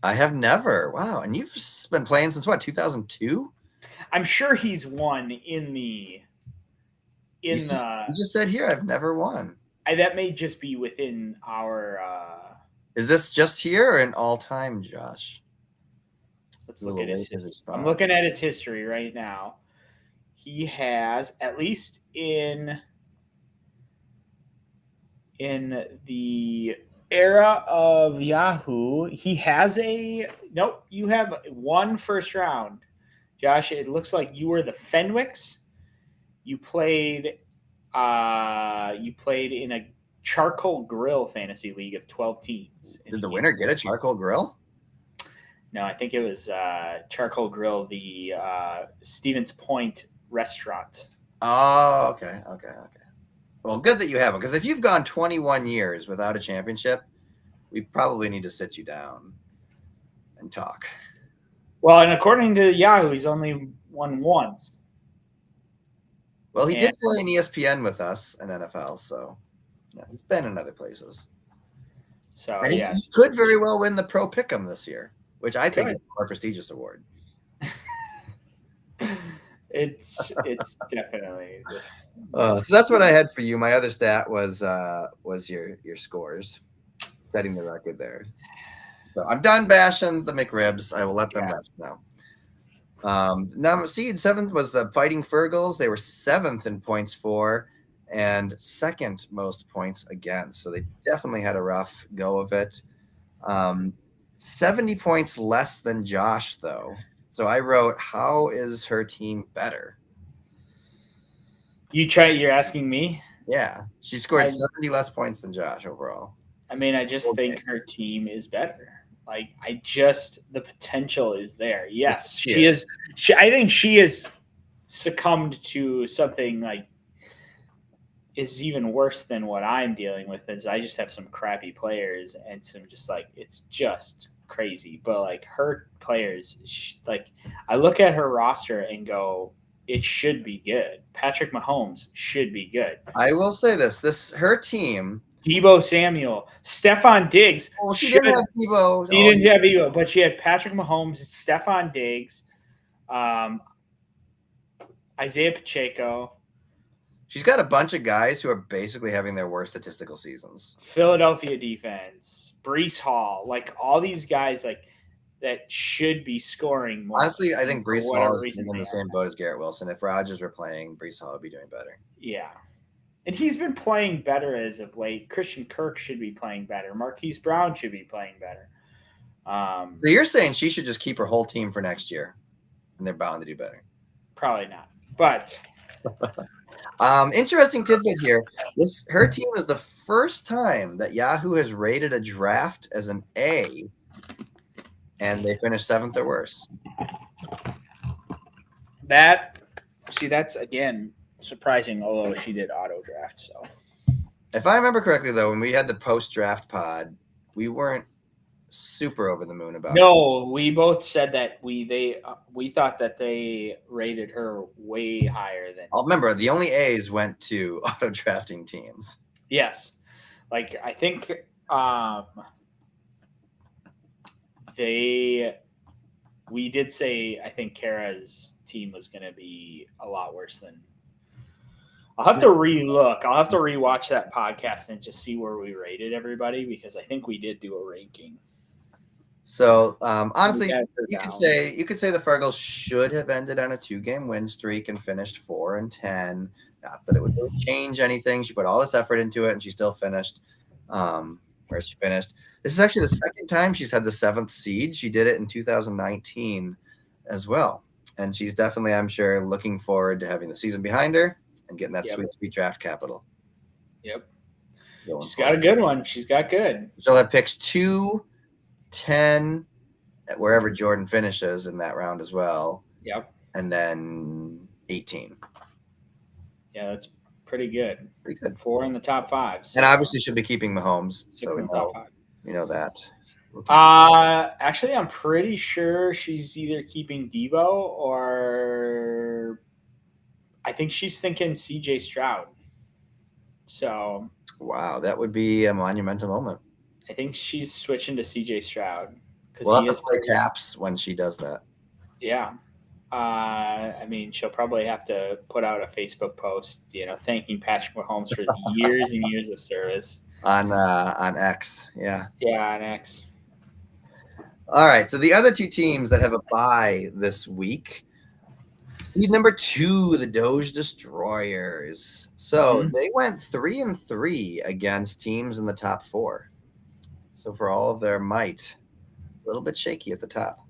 I have never. Wow. And you've been playing since what, 2002? I'm sure he's won in You just said here, I've never won. That may just be within our Is this just here or an all-time, Josh? Let's look at his history. I'm looking at his history right now. He has, at least in the era of Yahoo, he has you have 1 first round. Josh, it looks like you were the Fenwicks. You played in a charcoal grill fantasy league of 12 teams. Did the winner get a charcoal grill? No, I think it was Charcoal Grill, the Stevens Point restaurant. Oh, okay. Well, good that you have them, because if you've gone 21 years without a championship, we probably need to sit you down and talk. Well, and according to Yahoo, he's only won once. Well, he did play in ESPN with us in NFL, so yeah, he's been in other places. So and he could very well win the Pro Pick'em this year, which I think is a more prestigious award. It's definitely. So that's what I had for you. My other stat was your scores, setting the record there. So I'm done bashing the McRibs. I will let them rest now. Now, seed 7th was the Fighting Fergals. They were 7th in points for and 2nd most points against. So they definitely had a rough go of it. 70 points less than Josh, though. So I wrote, how is her team better? You're asking me? Yeah. She scored 70 less points than Josh overall. I mean, I just think her team is better. The potential is there. Yes, she is. I think she has succumbed to something is even worse than what I'm dealing with. Is I just have some crappy players and some it's just crazy. But her players, I look at her roster and go, it should be good. Patrick Mahomes should be good. I will say this: her team. Deebo Samuel, Stephon Diggs. Well, she didn't have Deebo. She didn't have Deebo, but she had Patrick Mahomes, Stephon Diggs, Isaiah Pacheco. She's got a bunch of guys who are basically having their worst statistical seasons. Philadelphia defense, Breece Hall, all these guys that should be scoring more. Honestly, I think Breece Hall is in the same boat as Garrett Wilson. If Rodgers were playing, Breece Hall would be doing better. Yeah. And he's been playing better as of late. Christian Kirk should be playing better. Marquise Brown should be playing better. So you're saying she should just keep her whole team for next year, and they're bound to do better? Probably not. But interesting tidbit here. Her team is the first time that Yahoo has rated a draft as an A, and they finished 7th or worse. That's again surprising, although she did auto draft. So, if I remember correctly, though, when we had the post draft pod, we weren't super over the moon about it. No, we both said that we thought that they rated her way higher than. I'll remember the only A's went to auto drafting teams. Yes, I think they we did say I think Kara's team was going to be a lot worse than. I'll have to re-look. I'll have to rewatch that podcast and just see where we rated everybody because I think we did do a ranking. So honestly, you could say the Fergals should have ended on a 2-game win streak and finished 4-10. Not that it would really change anything. She put all this effort into it, and she still finished where she finished. This is actually the second time she's had the 7th seed. She did it in 2019 as well, and she's definitely, I'm sure, looking forward to having the season behind her and getting that sweet draft capital. Yep, she's got a good one. She's got good. She'll have picks 2, 10, wherever Jordan finishes in that round as well. Yep. And then 18. Yeah, that's pretty good. Pretty good. 4 in the top 5. So. And obviously she'll be keeping Mahomes. 6 in the top 5. We know that. Actually, I'm pretty sure she's either keeping Debo or I think she's thinking CJ Stroud. So. Wow, that would be a monumental moment. I think she's switching to CJ Stroud. We'll have to play taps when she does that. Yeah. I mean, she'll probably have to put out a Facebook post, thanking Patrick Mahomes for his years and years of service. On X, yeah. Yeah, on X. All right, so the other 2 teams that have a bye this week. Seed number 2, the Doge Destroyers. So they went 3-3 against teams in the top 4. So for all of their might, a little bit shaky at the top.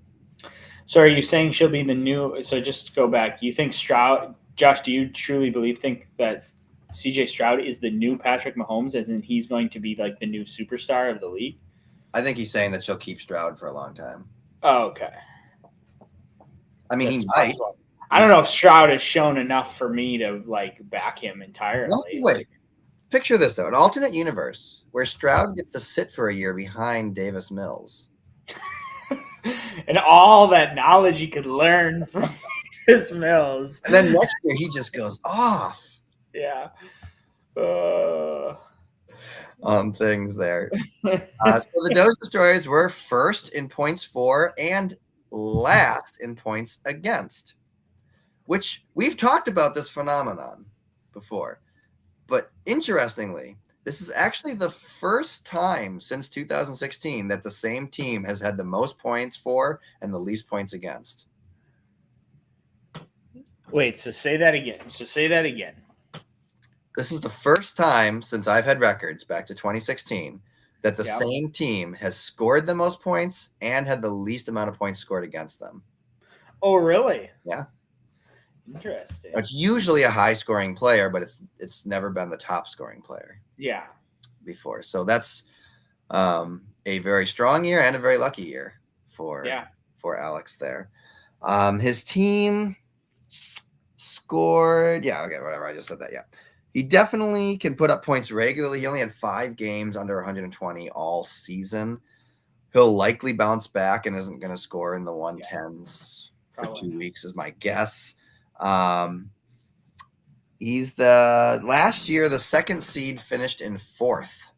So are you saying she'll be the new? So just to go back, do you think Stroud, Josh? Do you truly think that CJ Stroud is the new Patrick Mahomes, as in he's going to be like the new superstar of the league? I think he's saying that she'll keep Stroud for a long time. Oh, okay. I mean, he might. I don't know if Stroud has shown enough for me to back him entirely. Wait. Picture this though: an alternate universe where Stroud gets to sit for a year behind Davis Mills. And all that knowledge you could learn from Davis Mills. And then next year he just goes off. Yeah. On things there. So the Doge Destroyers were first in points for and last in points against, which we've talked about this phenomenon before. But interestingly, this is actually the first time since 2016 that the same team has had the most points for and the least points against. Wait, so say that again. This is the first time since I've had records back to 2016 that the same team has scored the most points and had the least amount of points scored against them. Oh, really? Yeah. Interesting. It's usually a high-scoring player, but it's never been the top-scoring player. Yeah. Before, so that's a very strong year and a very lucky year for Alex there. His team scored. Yeah. Okay. Whatever. I just said that. Yeah. He definitely can put up points regularly. He only had 5 games under 120 all season. He'll likely bounce back and isn't going to score in the 110s for 2 weeks, is my guess. He's last year, the 2nd seed finished in 4th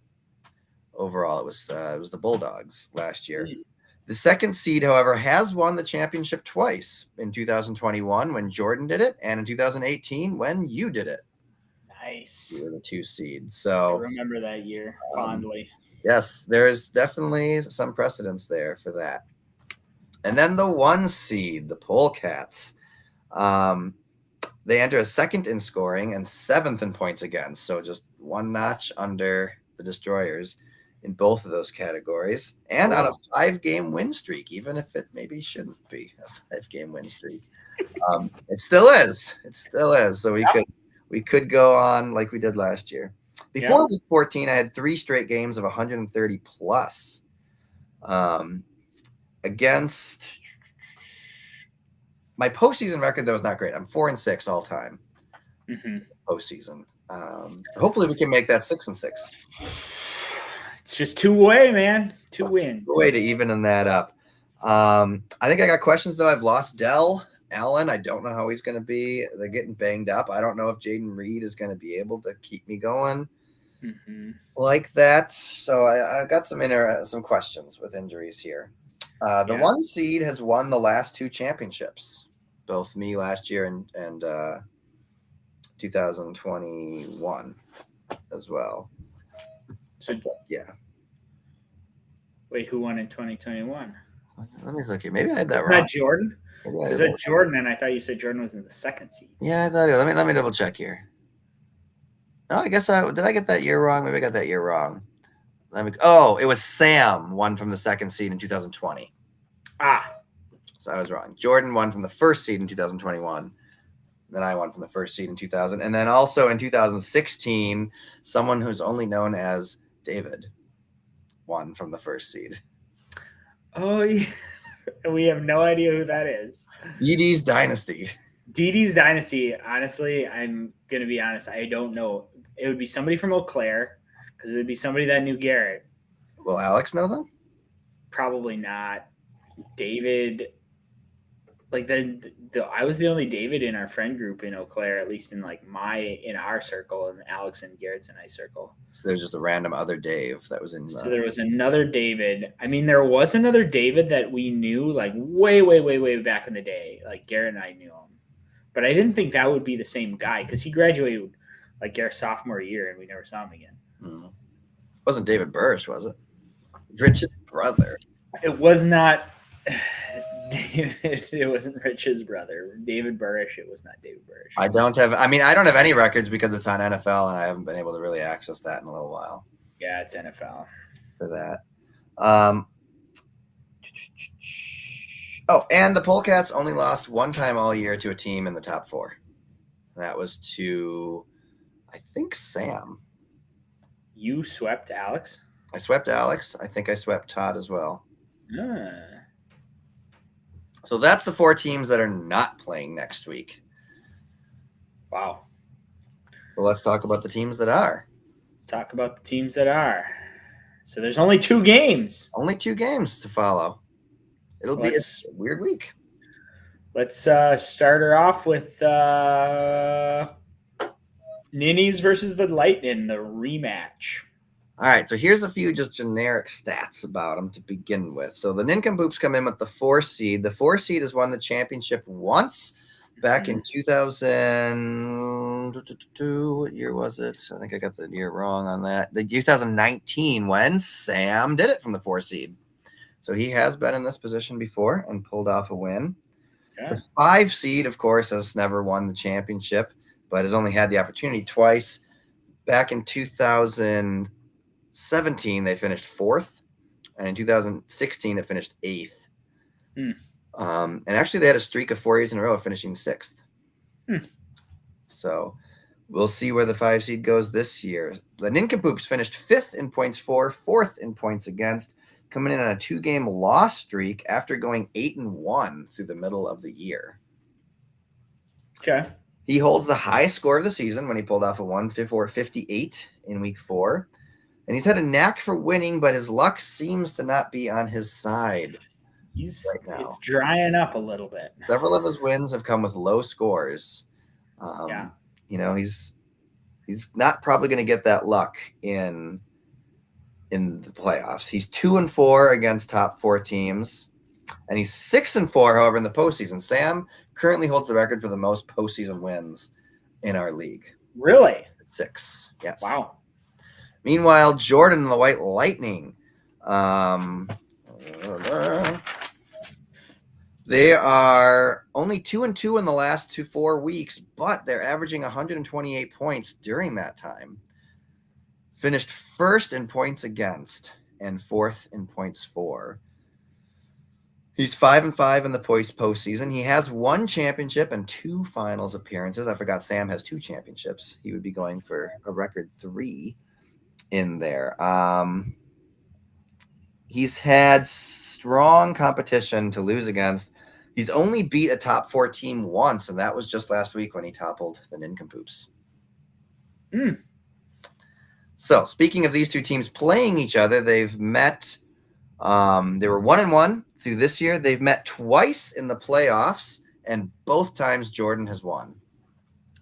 overall. It was the Bulldogs last year. The 2nd seed, however, has won the championship twice, in 2021 when Jordan did it, and in 2018 when you did it. Nice. You were the 2 seed. So I remember that year fondly. Yes, there's definitely some precedence there for that. And then the 1 seed, the Polecats. They enter a 2nd in scoring and 7th in points against. So just 1 notch under the Destroyers in both of those categories. And on a 5-game win streak, even if it maybe shouldn't be a 5-game win streak. It still is. So we could go on like we did last year. Before week 14, I had 3 straight games of 130 plus. Against my postseason record, though, is not great. I'm 4-6 all time. Postseason. So hopefully we can make that 6-6. It's just 2 away, man. 2 wins. 2 way to even that up. I think I got questions though. I've lost Dell Allen. I don't know how he's going to be. They're getting banged up. I don't know if Jaden Reed is going to be able to keep me going like that. So I've got some questions with injuries here. The 1 seed has won the last 2 championships, both me last year and 2021 as well. So yeah. Wait, who won in 2021? Let me look here. Maybe I had that wrong. That Jordan? Is that Jordan? And I thought you said Jordan was in the 2nd seed. Yeah, I thought it was. Let me double check here. Oh, I guess did I get that year wrong? Maybe I got that year wrong. It was Sam won from the 2nd seed in 2020. So I was wrong. Jordan won from the 1st seed in 2021. Then I won from the 1st seed in 2000. And then also in 2016, someone who's only known as David won from the 1st seed. Oh, yeah. We have no idea who that is. DD's Dynasty. DD's Dynasty. Honestly, I'm going to be honest. I don't know. It would be somebody from Eau Claire because it would be somebody that knew Garrett. Will Alex know them? Probably not. David. Like I was the only David in our friend group in Eau Claire, at least in our circle, and Alex and Garrett's and I circle. So there's just a random other Dave that was in. So there was another David. I mean, there was another David that we knew like way, way, way, way back in the day. Like Garrett and I knew him, but I didn't think that would be the same guy because he graduated like Garrett's sophomore year, and we never saw him again. Mm-hmm. Wasn't David Burrish, was it? Rich's brother. It was not. David, it wasn't Rich's brother. David Burrish. It was not David Burrish. I don't have any records because it's on NFL and I haven't been able to really access that in a little while. Yeah, it's NFL. For that. And the Polecats only lost 1 time all year to a team in the top 4. That was to, I think, Sam. You swept Alex? I swept Alex. I think I swept Todd as well. So that's the 4 teams that are not playing next week. Wow. Well, let's talk about the teams that are. Let's talk about the teams that are. So there's only 2 games. Only 2 games to follow. It'll be a weird week. Let's start her off with Ninnies versus the Lightning, the rematch. All right, so here's a few just generic stats about them to begin with. So the Nincompoops come in with the 4 seed. The 4 seed has won the championship once back in 2000. What year was it? I think I got the year wrong on that. The 2019 when Sam did it from the 4 seed. So he has been in this position before and pulled off a win. Okay. The 5 seed, of course, has never won the championship, but has only had the opportunity twice. Back in 2017, they finished 4th, and in 2016, it finished 8th. And actually, they had a streak of 4 years in a row of finishing 6th. So we'll see where the 5 seed goes this year. The Nincompoops finished 5th in points for, 4th in points against, coming in on a 2-game loss streak after going 8-1 through the middle of the year. Okay. He holds the highest score of the season when he pulled off a 154-58 in week 4. And he's had a knack for winning, but his luck seems to not be on his side. Right now. It's drying up a little bit. Several of his wins have come with low scores. You know, he's not probably going to get that luck in the playoffs. He's 2-4 against top 4 teams, and he's 6-4, however, in the postseason. Sam currently holds the record for the most postseason wins in our league. Really? 6. Yes. Wow. Meanwhile, Jordan and the White Lightning, they are only 2-2 in the last 4 weeks, but they're averaging 128 points during that time. Finished 1st in points against and 4th in points for. He's 5-5 in the postseason. He has 1 championship and 2 finals appearances. I forgot Sam has 2 championships. He would be going for a record 3 in there. He's had strong competition to lose against. He's only beat a top 4 team once, and that was just last week when he toppled the Nincompoops. So speaking of these 2 teams playing each other, they've met. They were 1-1 through this year. They've met twice in the playoffs, and both times Jordan has won.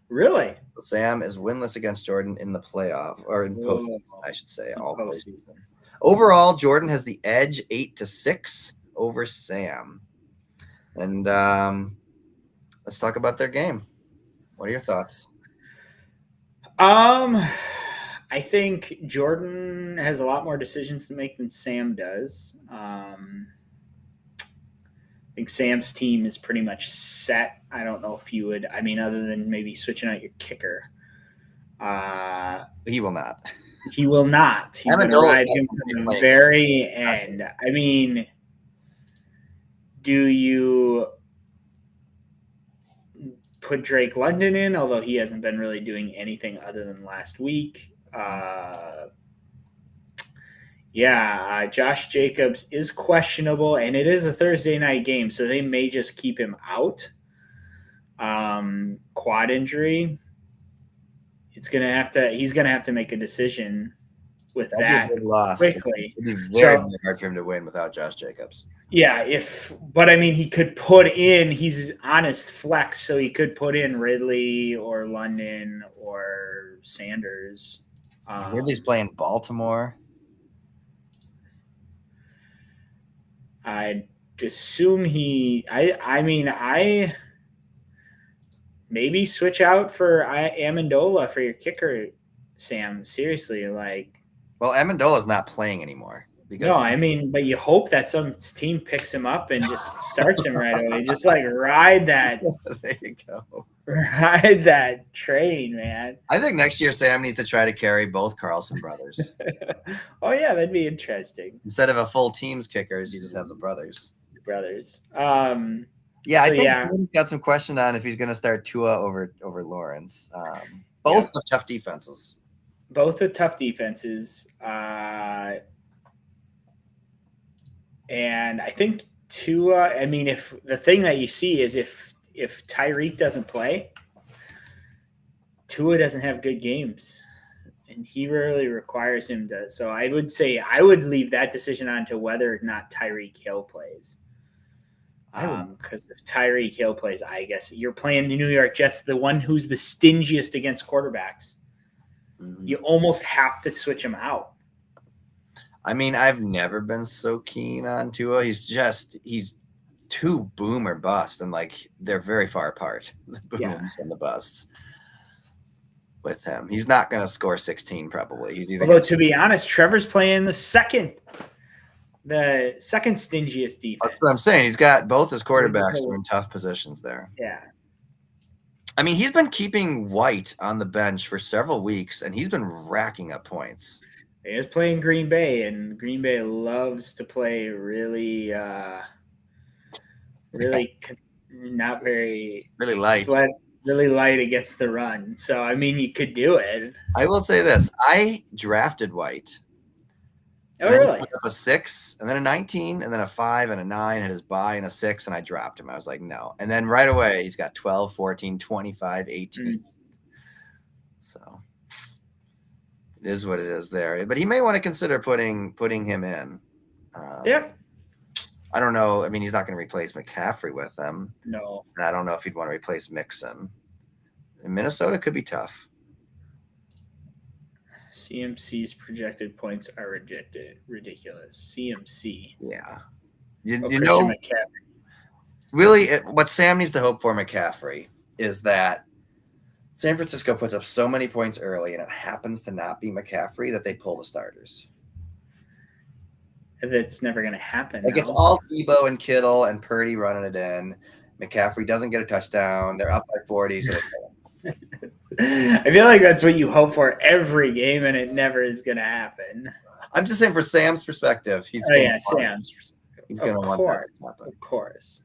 Really? Sam is winless against Jordan in the playoff, or in postseason, I should say. All postseason. postseason. Overall, Jordan has the edge 8-6 over Sam. And let's talk about their game. What are your thoughts? I think Jordan has a lot more decisions to make than Sam does. I think Sam's team is pretty much set. I don't know if you would. I mean, other than maybe switching out your kicker. He will not. He will not. He's going to ride him to the very end. I mean, do you put Drake London in, although he hasn't been really doing anything other than last week? Josh Jacobs is questionable, and it is a Thursday night game, so they may just keep him out. Quad injury. He's gonna have to make a decision with that quickly. It'd be very hard for him to win without Josh Jacobs. Yeah, but I mean, he could put in. He's honest flex, so he could put in Ridley or London or Sanders. Ridley's playing Baltimore. I'd assume I maybe switch out for Amendola for your kicker, Sam. Seriously, Well, Amendola's not playing anymore. But you hope that some team picks him up and just starts him right away. Just ride that. There you go. Ride that train, man. I think next year Sam needs to try to carry both Carlson brothers. Oh yeah, that'd be interesting. Instead of a full team's kickers, you just have the brothers. Yeah, I think he's got some question on if he's going to start Tua over Lawrence. Both have tough defenses. And I think Tua. I mean, if the thing that you see is if Tyreek doesn't play, Tua doesn't have good games, and he really requires him to. So I would say I would leave that decision on to whether or not Tyreek Hill plays. Because if Tyreek Hill plays, I guess you're playing the New York Jets, the one who's the stingiest against quarterbacks. Mm-hmm. You almost have to switch him out. I mean, I've never been so keen on Tua. He's too boom or bust, and they're very far apart. The booms and the busts with him. He's not going to score 16 probably. Although to be honest, Trevor's playing the second stingiest defense. That's what I'm saying. He's got both his quarterbacks are in tough positions there. Yeah. I mean, he's been keeping White on the bench for several weeks, and he's been racking up points. He was playing Green Bay, and Green Bay loves to play really not very really light. Really light against the run. So, I mean, you could do it. I will say this. I drafted White. Oh, really? He put up a 6, and then a 19, and then a 5, and a 9, had his bye, and a 6, and I dropped him. I was like, no. And then right away, he's got 12, 14, 25, 18. Mm-hmm. So it is what it is there. But he may want to consider putting him in. Yeah. I don't know. I mean, he's not going to replace McCaffrey with them. No. And I don't know if he'd want to replace Mixon. In Minnesota could be tough. CMC's projected points are ridiculous. CMC. Yeah. You know, McCaffrey. Really, what Sam needs to hope for McCaffrey is that San Francisco puts up so many points early and it happens to not be McCaffrey that they pull the starters. That's never going to happen. It's all Debo and Kittle and Purdy running it in. McCaffrey doesn't get a touchdown. They're up by 40, so I feel like that's what you hope for every game, and it never is going to happen. I'm just saying, for Sam's perspective, he's going to want that to happen. Of course.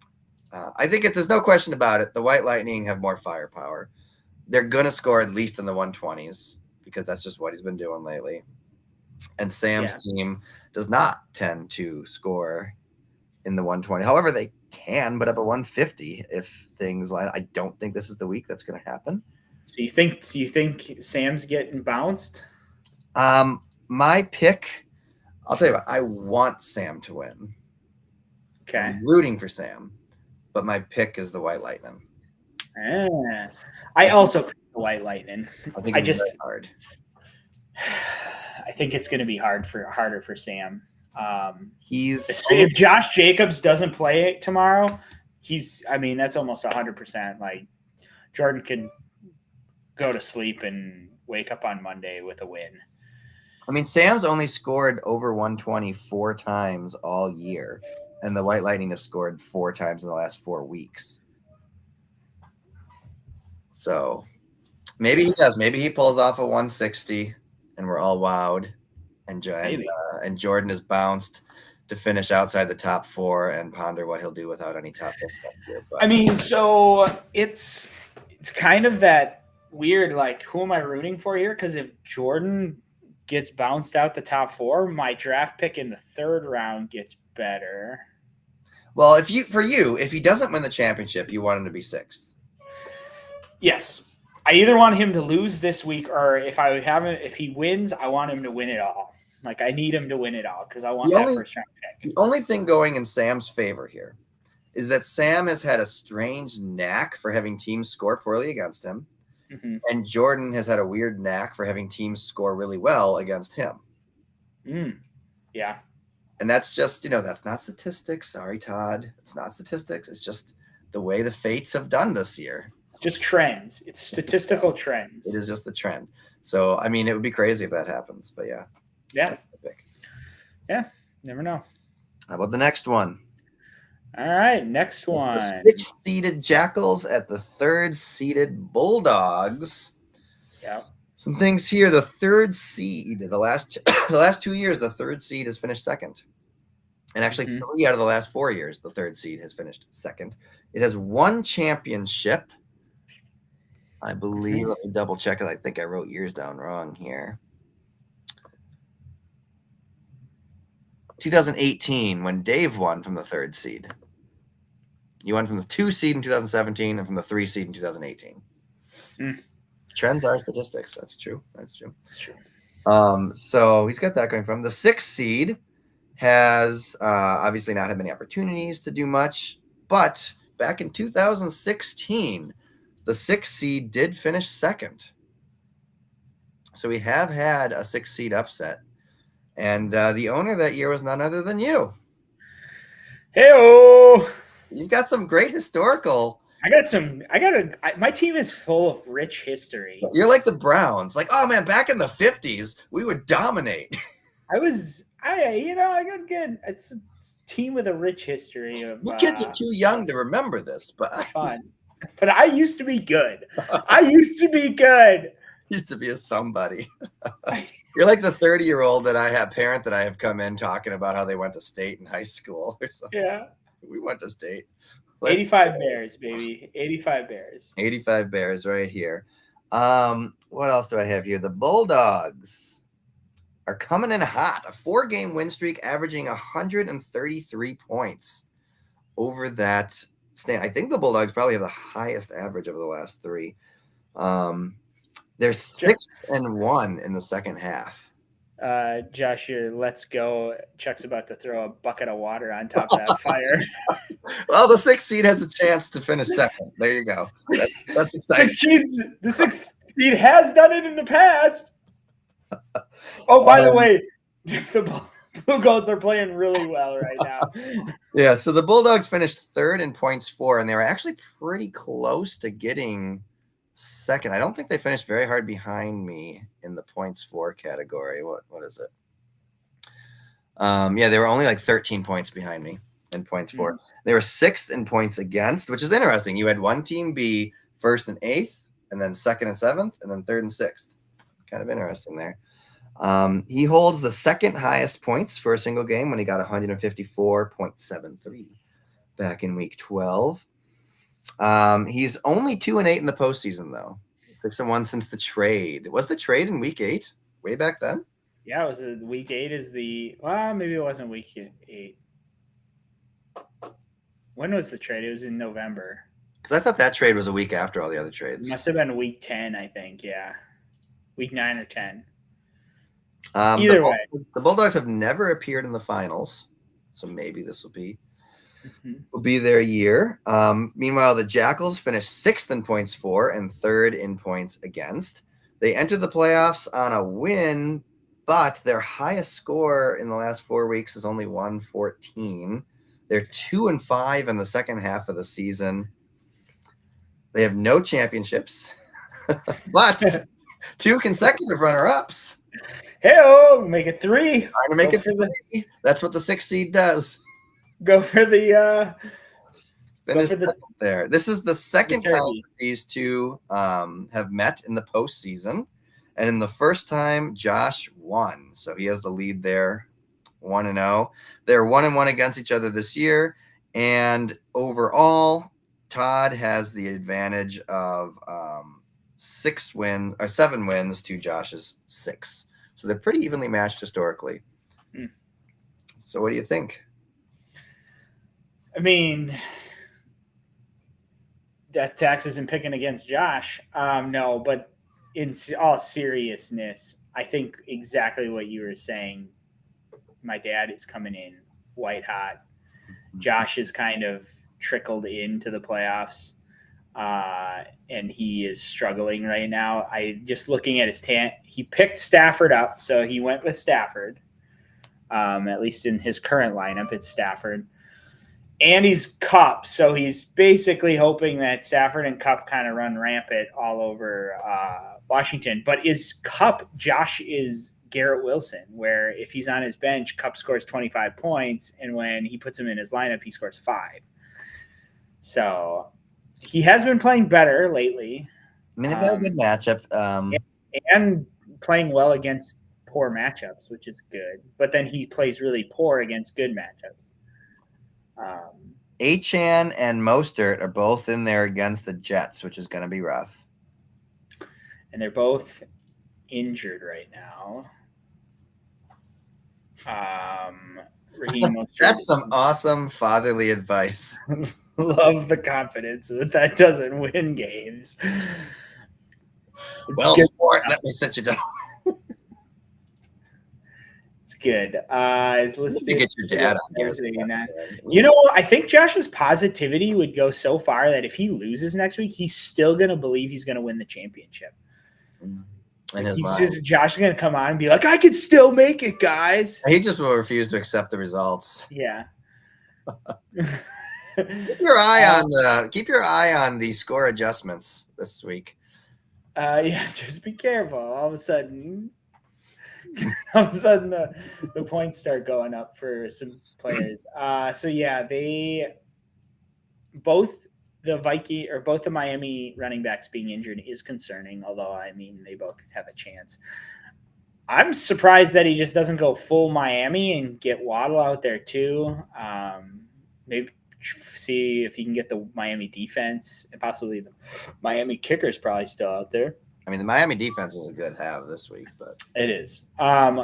I think there's no question about it. The White Lightning have more firepower. They're going to score at least in the 120s because that's just what he's been doing lately. And Sam's team does not tend to score in the 120. However, they can put up a 150 if things line. I don't think this is the week that's going to happen. So you think Sam's getting bounced? My pick, I'll tell you what, I want Sam to win. Okay. I'm rooting for Sam, but my pick is the White Lightning. I also pick the White Lightning. I think it's very hard. I think it's going to be harder for Sam. If Josh Jacobs doesn't play tomorrow, that's almost 100%. Like Jordan could go to sleep and wake up on Monday with a win. I mean, Sam's only scored over 120 4 times all year, and the White Lightning have scored 4 times in the last 4 weeks. So maybe he does. Maybe he pulls off a 160, and we're all wowed, and Jordan is bounced to finish outside the top 4 and ponder what he'll do without any top 4 next year. But I mean, so it's kind of that weird, like, who am I rooting for here? Because if Jordan gets bounced out the top 4, my draft pick in the 3rd round gets better. Well, if he doesn't win the championship, you want him to be 6th. Yes. I either want him to lose this week, or if he wins, I want him to win it all. Like, I need him to win it all because I want that first round pick. The only thing going in Sam's favor here is that Sam has had a strange knack for having teams score poorly against him. Mm-hmm. And Jordan has had a weird knack for having teams score really well against him. Yeah. And that's just, that's not statistics. Sorry, Todd. It's not statistics. It's just the way the fates have done this year. It's just trends. It's statistical trends. It is just the trend. So, I mean, it would be crazy if that happens. But, yeah. Yeah. Yeah. Never know. How about the next one? All right, next one. The 6th-seeded Jackals at the 3rd-seeded Bulldogs. Yeah. Some things here. The 3rd seed, the last 2 years, the 3rd seed has finished 2nd. And actually 3 out of the last 4 years, the 3rd seed has finished 2nd. It has 1 championship. I believe, let me double check it. I think I wrote years down wrong here. 2018, when Dave won from the 3rd seed. You won from the 2 seed in 2017 and from the 3 seed in 2018. Trends are statistics. That's true. That's true. So he's got that going from. The 6th seed has obviously not had many opportunities to do much, but back in 2016, the 6th seed did finish 2nd. So we have had a 6th seed upset. And the owner that year was none other than you. Hey-o! You've got some great historical. My team is full of rich history. You're like the Browns. Like, oh man, back in the 50s, we would dominate. I got good. It's a team with a rich history. You kids are too young to remember this, but fun. But I used to be good. Used to be a somebody. You're like the 30-year-old parent that I have come in talking about how they went to state in high school or something. Yeah. We went to state. 85 Bears, baby. 85 Bears. 85 Bears right here. What else do I have here? The Bulldogs are coming in hot. A 4-game win streak averaging 133 points over that stand. I think the Bulldogs probably have the highest average over the last 3. They're 6-1 in the second half. Josh, your let's go. Chuck's about to throw a bucket of water on top of that fire. Well, the 6th seed has a chance to finish 2nd. There you go. That's exciting. The 6th seed has done it in the past. Oh, by the way, the Blue Goats are playing really well right now. Yeah, so the Bulldogs finished 3rd in points for, and they were actually pretty close to getting 2nd. I don't think they finished very hard behind me in the points for category. What is it? They were only like 13 points behind me in points for. They were 6th in points against, which is interesting. You had one team be 1st and 8th, and then 2nd and 7th, and then 3rd and 6th. Kind of interesting there. He holds the 2nd highest points for a single game when he got 154.73 back in week 12. He's only 2-8 in the postseason, though. 6-1 since the trade. Was the trade in week 8 way back then? Yeah, it was week 8 is maybe it wasn't week 8. When was the trade? It was in November. Because I thought that trade was a week after all the other trades. It must have been week 10, I think. Yeah, week 9 or 10. Either way, the Bulldogs have never appeared in the finals, so maybe this will be their year. Meanwhile, the Jackals finished 6th in points for and 3rd in points against. They entered the playoffs on a win but their highest score in the last 4 weeks is only 114. They're 2-5 in the second half of the season. They have no championships, but 2 consecutive runner-ups. Hey, make it 3. Trying to make it 3. That's what the 6th seed does. Go for the finish there. This is the second time these two have met in the postseason, and in the first time, Josh won, so he has the lead there, 1-0. They're 1-1 against each other this year, and overall, Todd has the advantage of 7 wins to Josh's 6. So they're pretty evenly matched historically. So what do you think? I mean, death taxes and picking against Josh. No, but in all seriousness, I think exactly what you were saying. My dad is coming in white hot. Josh is kind of trickled into the playoffs, and he is struggling right now. I just looking at his he picked Stafford up, so he went with Stafford. At least in his current lineup, it's Stafford. And he's Cup, so he's basically hoping that Stafford and Cup kind of run rampant all over Washington. But is Cup, Josh is Garrett Wilson, where if he's on his bench, Cup scores 25 points, and when he puts him in his lineup, he scores 5. So he has been playing better lately. I mean, they've got a good matchup. And playing well against poor matchups, which is good. But then he plays really poor against good matchups. Achane and Mostert are both in there against the Jets, which is going to be rough. And they're both injured right now. That's some awesome fatherly advice. Love the confidence, but that doesn't win games. Well, let me sit you down. It's good. Is listed. You get your dad on there. You know, I think Josh's positivity would go so far that if he loses next week, he's still going to believe he's going to win the championship. Josh is going to come on and be like, I can still make it, guys. He just will refuse to accept the results. Yeah. Keep your eye on the score adjustments this week. Yeah, just be careful. All of a sudden, the points start going up for some players. So yeah, both the Miami running backs being injured is concerning. Although I mean, they both have a chance. I'm surprised that he just doesn't go full Miami and get Waddle out there too. Maybe see if he can get the Miami defense and possibly the Miami kicker is probably still out there. I mean, the Miami defense is a good have this week, but it is. Yeah,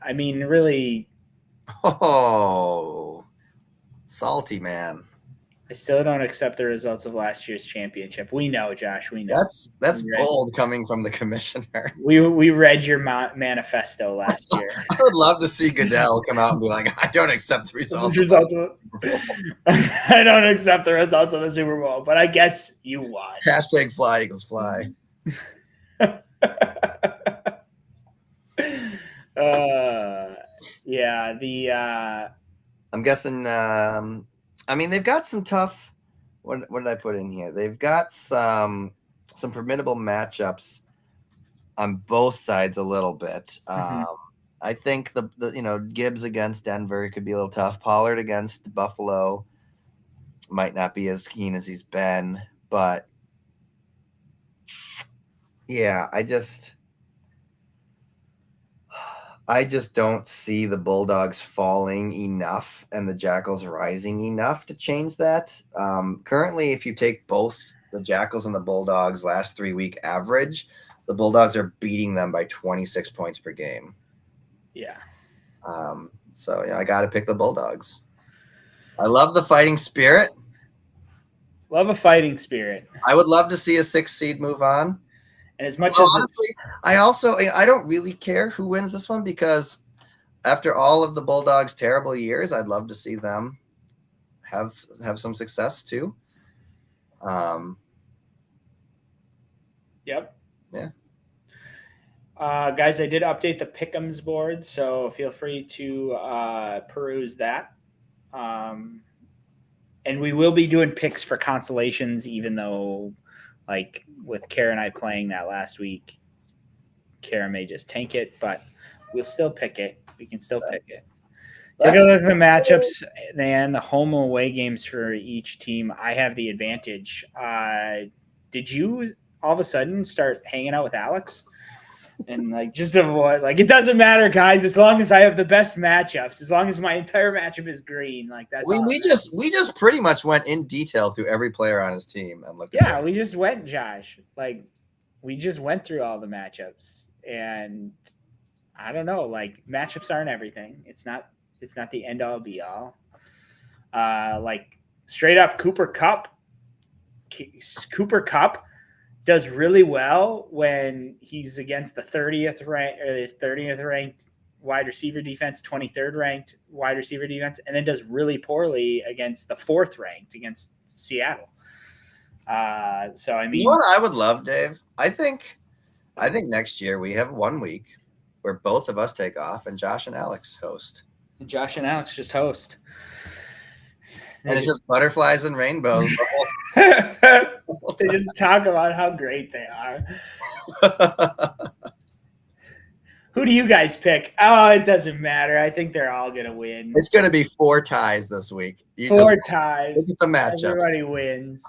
I mean, really. Oh, salty man. I still don't accept the results of last year's championship. We know, Josh. We know. That's bold coming from the commissioner. We read your manifesto last year. I would love to see Goodell come out and be like, I don't accept the results. I don't accept the results of the Super Bowl, but I guess you won. # fly Eagles fly. Yeah. I'm guessing. I mean, they've got some tough. What did I put in here? They've got some formidable matchups on both sides a little bit. I think the Gibbs against Denver could be a little tough. Pollard against Buffalo might not be as keen as he's been, but yeah, I just don't see the Bulldogs falling enough and the Jackals rising enough to change that. Currently, if you take both the Jackals and the Bulldogs last 3-week average, the Bulldogs are beating them by 26 points per game. Yeah. So I got to pick the Bulldogs. I love the fighting spirit. Love a fighting spirit. I would love to see a 6 seed move on. And as much as honestly, I don't really care who wins this one because after all of the Bulldogs' terrible years, I'd love to see them have some success too. Yep. Yeah. Guys, I did update the Pick'ems board, so feel free to peruse that. And we will be doing picks for consolations, even though, like, with Kara and I playing that last week, Kara may just tank it, but we'll still pick it. We can still pick it. Take a look at the matchups and the home and away games for each team. I have the advantage. Did you all of a sudden start hanging out with Alex? And like just avoid, like, it doesn't matter, guys, as long as I have the best matchups, as long as my entire matchup is green, like that's we just pretty much went in detail through every player on his team and looked at we just went, Josh. Like we just went through all the matchups, and I don't know, like matchups aren't everything. It's not the end all be all. Like straight up Cooper Kupp does really well when he's against the 30th ranked or his 30th ranked wide receiver defense, 23rd ranked wide receiver defense, and then does really poorly against the 4th ranked against Seattle. So I mean, you know what I would love, Dave? I think next year we have 1 week where both of us take off and Josh and Alex host. And Josh and Alex just host. And it's just butterflies and rainbows. They just talk about how great they are. Who do you guys pick? Oh, it doesn't matter. I think they're all going to win. It's going to be 4 ties this week. 4 ties. Look at the matchups. Everybody wins.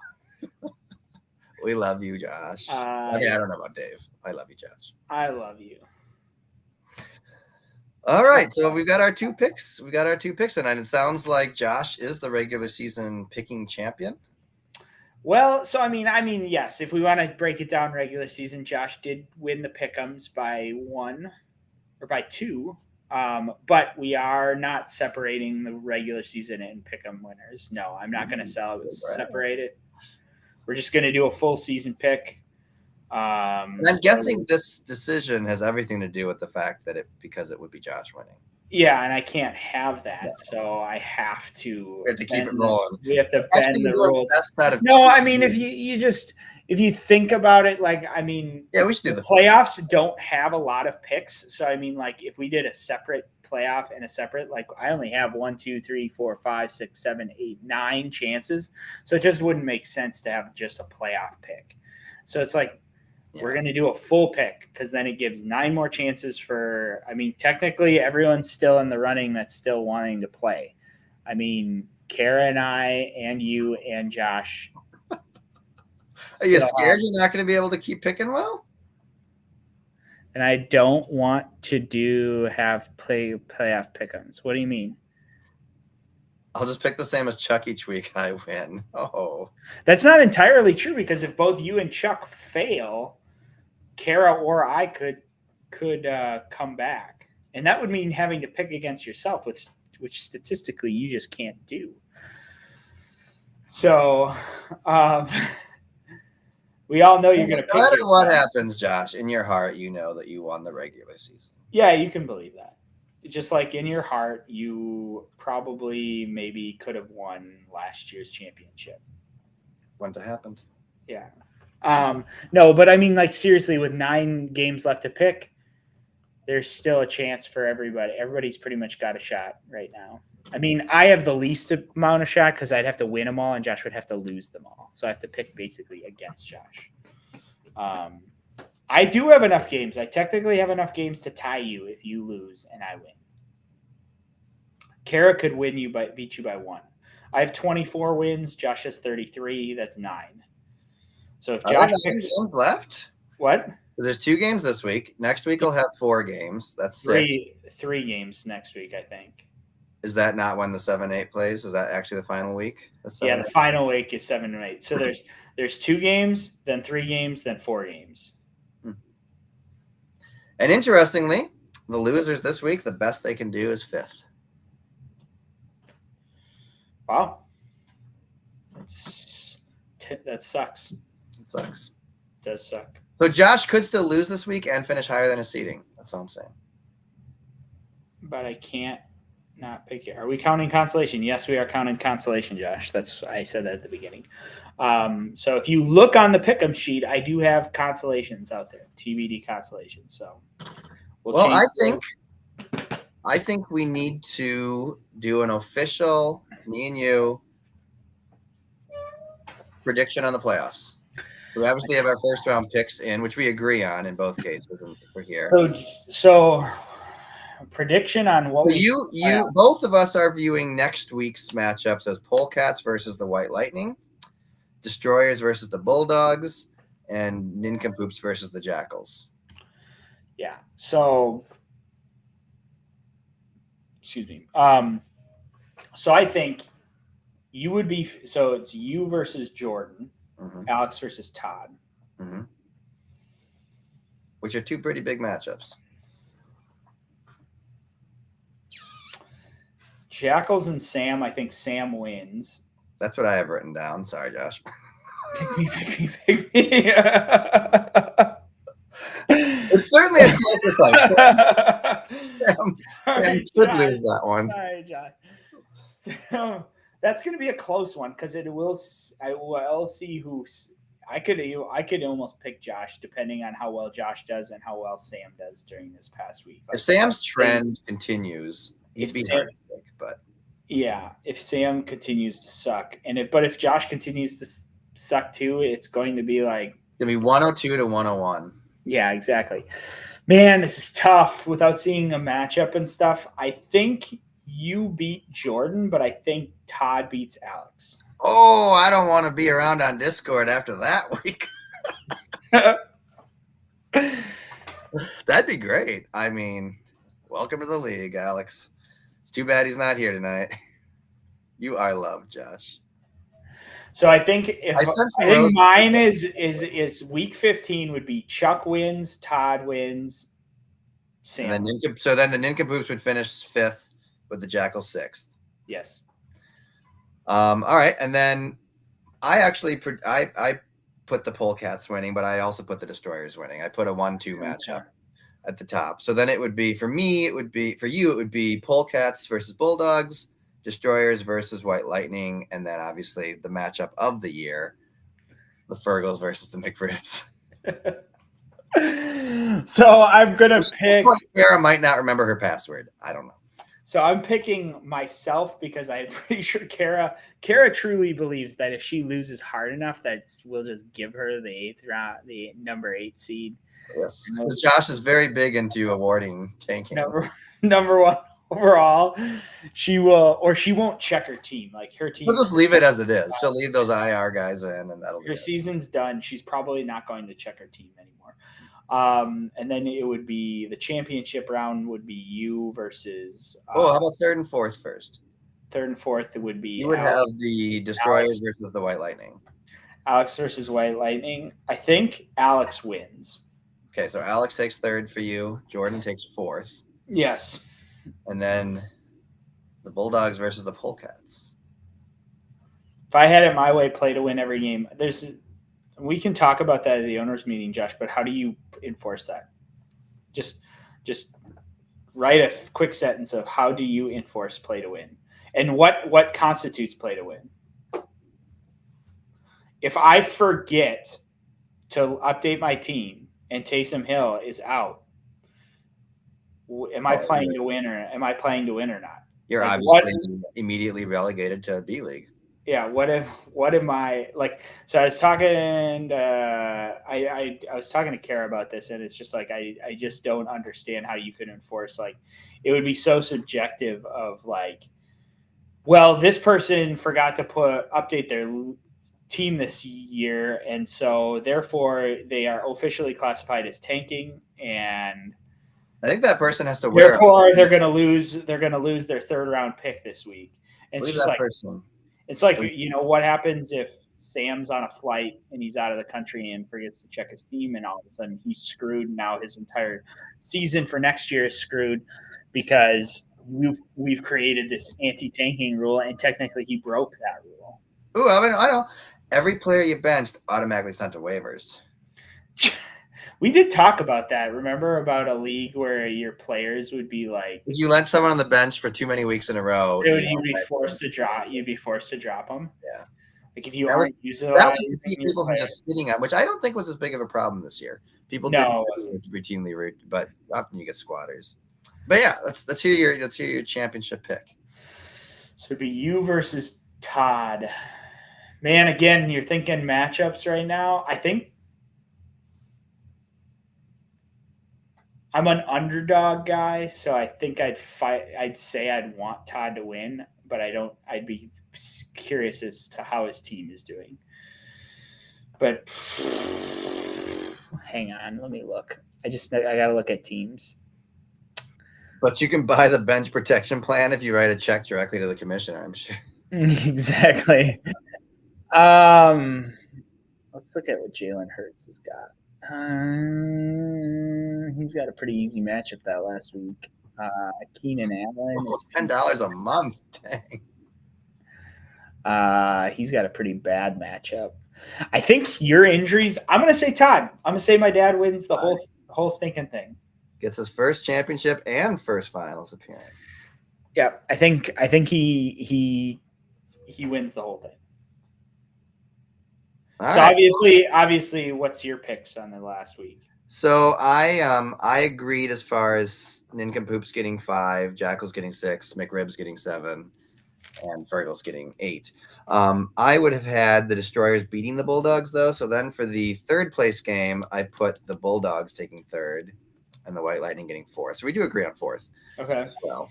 We love you, Josh. I don't know about Dave. I love you, Josh. I love you. All right, so we've got our 2 picks. And it sounds like Josh is the regular season picking champion. Well, so I mean, yes. If we want to break it down, regular season, Josh did win the pick'ems by 1 or by 2, but we are not separating the regular season and pick'em winners. No, I'm not going to separate it. We're just going to do a full season pick. And I'm guessing this decision has everything to do with the fact that because it would be Josh winning. Yeah, and I can't have that, so I have to. We have to keep it rolling. We have to bend the rules. If you think about it, like, I mean, yeah, we should do the playoffs. Don't have a lot of picks, so I mean, like, if we did a separate playoff and a separate, like, I only have 1, 2, 3, 4, 5, 6, 7, 8, 9 chances, so it just wouldn't make sense to have just a playoff pick. So it's like. Yeah. We're going to do a full pick because then it gives 9 more chances for, I mean, technically everyone's still in the running that's still wanting to play. I mean, Kara and I and you and Josh. Are you scared you're not going to be able to keep picking well? And I don't want to have playoff pick'ems. What do you mean? I'll just pick the same as Chuck each week. I win. Oh, that's not entirely true because if both you and Chuck fail, Kara or I could come back, and that would mean having to pick against yourself, which statistically you just can't do. So, we all know you're going to pick. No matter what happens, Josh, in your heart, you know that you won the regular season. Yeah, you can believe that. Just like in your heart, you probably maybe could have won last year's championship. Wouldn't have happened. Yeah. No, but I mean, like, seriously, with 9 games left to pick, there's still a chance for everybody. Everybody's pretty much got a shot right now. I mean, I have the least amount of shot because I'd have to win them all and Josh would have to lose them all. So I have to pick basically against Josh. I do have enough games. I technically have enough games to tie you if you lose and I win. Kara could beat you by 1. I have 24 wins. Josh has 33. That's 9. So if Josh picks games left, what? There's 2 games this week. Next week I'll have 4 games. That's 6. 3 games next week, I think. Is that not when the 7-8 plays? Is that actually the final week? Yeah, the final week is 7 and 8. So there's 2 games, then 3 games, then 4 games. And interestingly, the losers this week, the best they can do is 5th. Wow. That sucks. It sucks. It does suck. So Josh could still lose this week and finish higher than his seeding. That's all I'm saying. But I can't not pick it. Are we counting consolation? Yes, we are counting consolation, Josh. I said that at the beginning. So if you look on the pick'em sheet, I do have consolations out there, TBD consolations. So well, I think we need to do an official me and you prediction on the playoffs. We obviously have our first round picks in, which we agree on in both cases, and we're here. So prediction on what both of us are viewing next week's matchups as Polecats versus the White Lightning, Destroyers versus the Bulldogs, and Nincompoops versus the Jackals. Yeah. So, excuse me. So I think you would be. So it's you versus Jordan, Alex versus Todd, which are two pretty big matchups. Jackals and Sam. I think Sam wins. That's what I have written down. Sorry, Josh. Pick me. It's certainly a closer fight. Sam could lose that one. Sorry, Josh. So that's going to be a close one because I will see who. I could almost pick Josh depending on how well Josh does and how well Sam does during this past week. If Sam's trend continues, he'd be hard to pick, but yeah, if Sam continues to suck, but if Josh continues to suck too, it's going to be like it's gonna be 102 to 101. Yeah, exactly. Man, this is tough without seeing a matchup and stuff. I think you beat Jordan, but I think Todd beats Alex. Oh, I don't want to be around on Discord after that week. That'd be great. I mean, welcome to the league, Alex. It's too bad he's not here tonight. You are loved, Josh. So I think mine is week 15 would be Chuck wins, Todd wins, Sam. And then the Nincompoops would finish 5th with the Jackals 6th. Yes. All right, and then I actually I put the Polecats winning, but I also put the Destroyers winning. I put a 1-2 matchup at the top. So then it would be for you it would be Polecats versus Bulldogs, Destroyers versus White Lightning, and then obviously the matchup of the year, the Fergles versus the McRibs. So I'm gonna pick. Kara might not remember her password. I don't know. So I'm picking myself because I'm pretty sure Kara truly believes that if she loses hard enough, that we'll just give her the number 8 seed. Yes, Josh is very big into awarding tanking. Number 1 overall. She will, or she won't check her team. Like her team. We'll just leave it as it is. She'll leave those IR guys in, and that'll be. Her season's done. She's probably not going to check her team anymore. And then it would be the championship round would be you versus. How about 3rd and 4th first? 3rd and 4th it would be. You would have the Destroyers versus the White Lightning. Alex versus White Lightning. I think Alex wins. Okay, so Alex takes 3rd for you. Jordan takes 4th. Yes. And then the Bulldogs versus the Polecats. If I had it my way, play to win every game. We can talk about that at the owners' meeting, Josh. But how do you enforce that? Just write a quick sentence of how do you enforce play to win, and what constitutes play to win. If I forget to update my team and Taysom Hill is out, am I playing to win or not? You're obviously immediately relegated to B League. Yeah. What am I like? So I was talking. I was talking to Kara about this, and it's just like I just don't understand how you could enforce. Like, it would be so subjective. Of like, well, this person forgot to update their team this year, and so therefore they are officially classified as tanking, and I think that person has to wear. Therefore, they're going to lose. They're going to lose their 3rd round pick this week. And it's just like person. It's like, what happens if Sam's on a flight and he's out of the country and forgets to check his team, and all of a sudden he's screwed. And now his entire season for next year is screwed because we've created this anti-tanking rule, and technically he broke that rule. Ooh, I mean, I know every player you benched automatically sent to waivers. We did talk about that. Remember about a league where your players would be like, if you let someone on the bench for too many weeks in a row, you'd be forced to drop. You'd be forced to drop them. Yeah. Like if you That was people from just sitting on, which I don't think was as big of a problem this year. People did routinely root, but often you get squatters. But yeah, let's hear your championship pick. So it'd be you versus Todd. Man, again, you're thinking matchups right now. I think I'm an underdog guy, so I think I'd say I'd want Todd to win, but I don't. I'd be curious as to how his team is doing. But hang on, let me look. I gotta look at teams. But you can buy the bench protection plan if you write a check directly to the commissioner, I'm sure. Exactly. Let's look at what Jalen Hurts has got. He's got a pretty easy matchup that last week. Keenan Allen is $10 a month. Dang. He's got a pretty bad matchup. I think your injuries. I'm gonna say Todd. I'm gonna say my dad wins the whole stinking thing. Gets his first championship and first finals appearance. Yeah, I think he wins the whole thing. All so right. Obviously, what's your picks on the last week? So I agreed as far as Nincompoop's getting 5, Jackal's getting 6, McRib's getting 7, and Fergal's getting 8. I would have had the Destroyers beating the Bulldogs though. So then for the third place game, I put the Bulldogs taking 3rd and the White Lightning getting 4th. So we do agree on 4th. Okay. As well.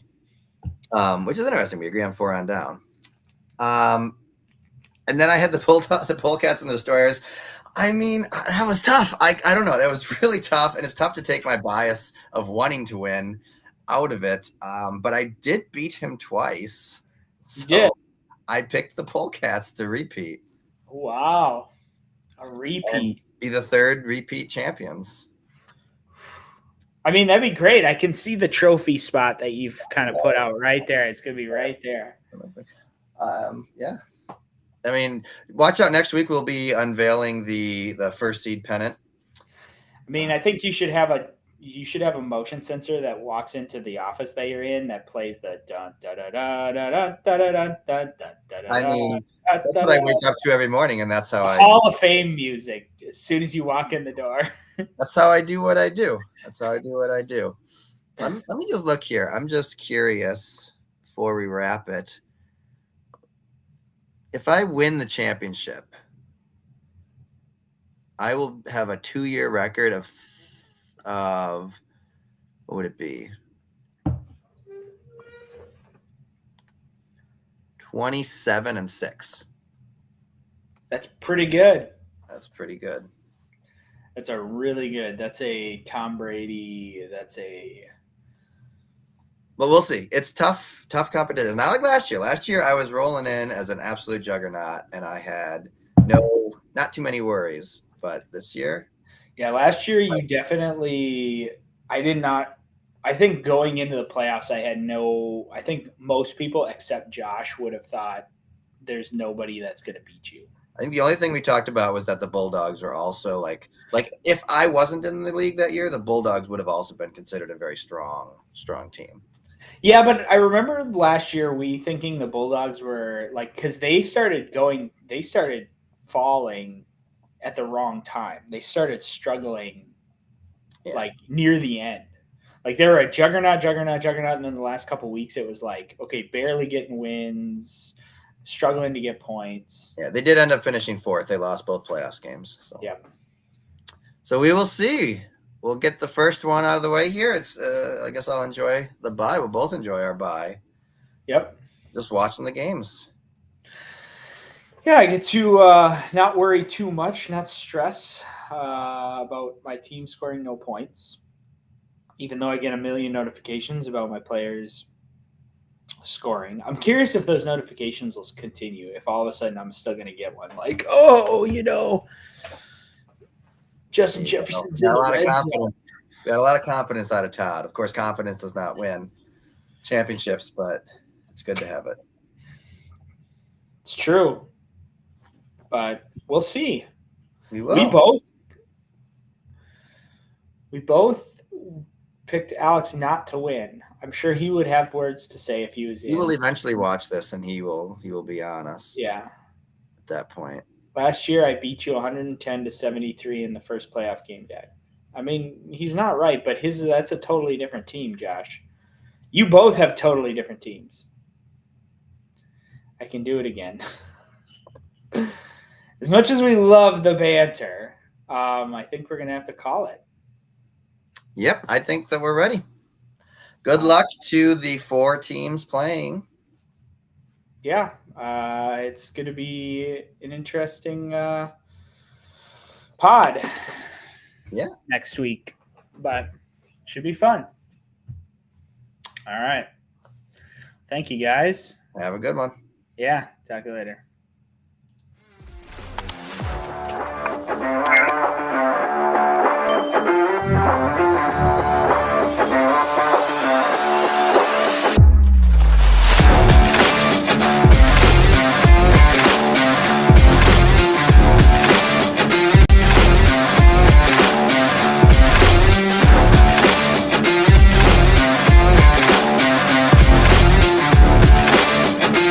Which is interesting. We agree on 4 on down. And then I had the Polecats and the Destroyers. I mean, that was tough. I don't know. That was really tough. And it's tough to take my bias of wanting to win out of it. But I did beat him twice. So you did. I picked the Polecats to repeat. Wow. A repeat. And be the 3rd repeat champions. I mean, that'd be great. I can see the trophy spot that you've kind of put out right there. It's going to be right there. Yeah. I mean, watch out. Next week, we'll be unveiling the first seed pennant. I mean, I think you should have a motion sensor that walks into the office that you're in that plays the dun da da da da da da da da da da. I mean, that's what I wake up to every morning, and that's how I Hall of Fame music as soon as you walk in the door. That's how I do what I do. Let me just look here. I'm just curious before we wrap it. If I win the championship, I will have a 2-year record of what would it be? 27-6. That's pretty good. That's pretty good. That's a really good. That's a Tom Brady. But we'll see. It's tough competition. Not like last year. Last year I was rolling in as an absolute juggernaut, and I had not too many worries. But this year, yeah, last year you definitely. I did not. I think going into the playoffs, I think most people except Josh would have thought there's nobody that's going to beat you. I think the only thing we talked about was that the Bulldogs were also like if I wasn't in the league that year, the Bulldogs would have also been considered a very strong team. Yeah, but I remember last year we thinking the Bulldogs were like, because they started falling at the wrong time. They started struggling like near the end. Like they were a juggernaut, and then the last couple of weeks it was like, okay, barely getting wins, struggling to get points. Yeah, they did end up finishing 4th. They lost both playoffs games. So yeah. So we will see. We'll get the first one out of the way here. It's I guess I'll enjoy the bye. We'll both enjoy our bye. Yep. Just watching the games. Yeah, I get to not worry too much, not stress about my team scoring no points, even though I get a million notifications about my players scoring. I'm curious if those notifications will continue, if all of a sudden I'm still going to get one like, Justin Jefferson's in the red zone. We got a lot of confidence out of Todd. Of course, confidence does not win championships, but it's good to have it. It's true. But we'll see. We will. We both. We both picked Alex not to win. I'm sure he would have words to say if he was in. He will eventually watch this, and he will be on us. Yeah. At that point. Last year, I beat you 110-73 in the first playoff game, Dad. I mean, he's not right, but that's a totally different team, Josh. You both have totally different teams. I can do it again. As much as we love the banter, I think we're going to have to call it. Yep, I think that we're ready. Good luck to the 4 teams playing. Yeah, it's going to be an interesting pod next week, but should be fun. All right. Thank you, guys. Have a good one. Yeah, talk to you later.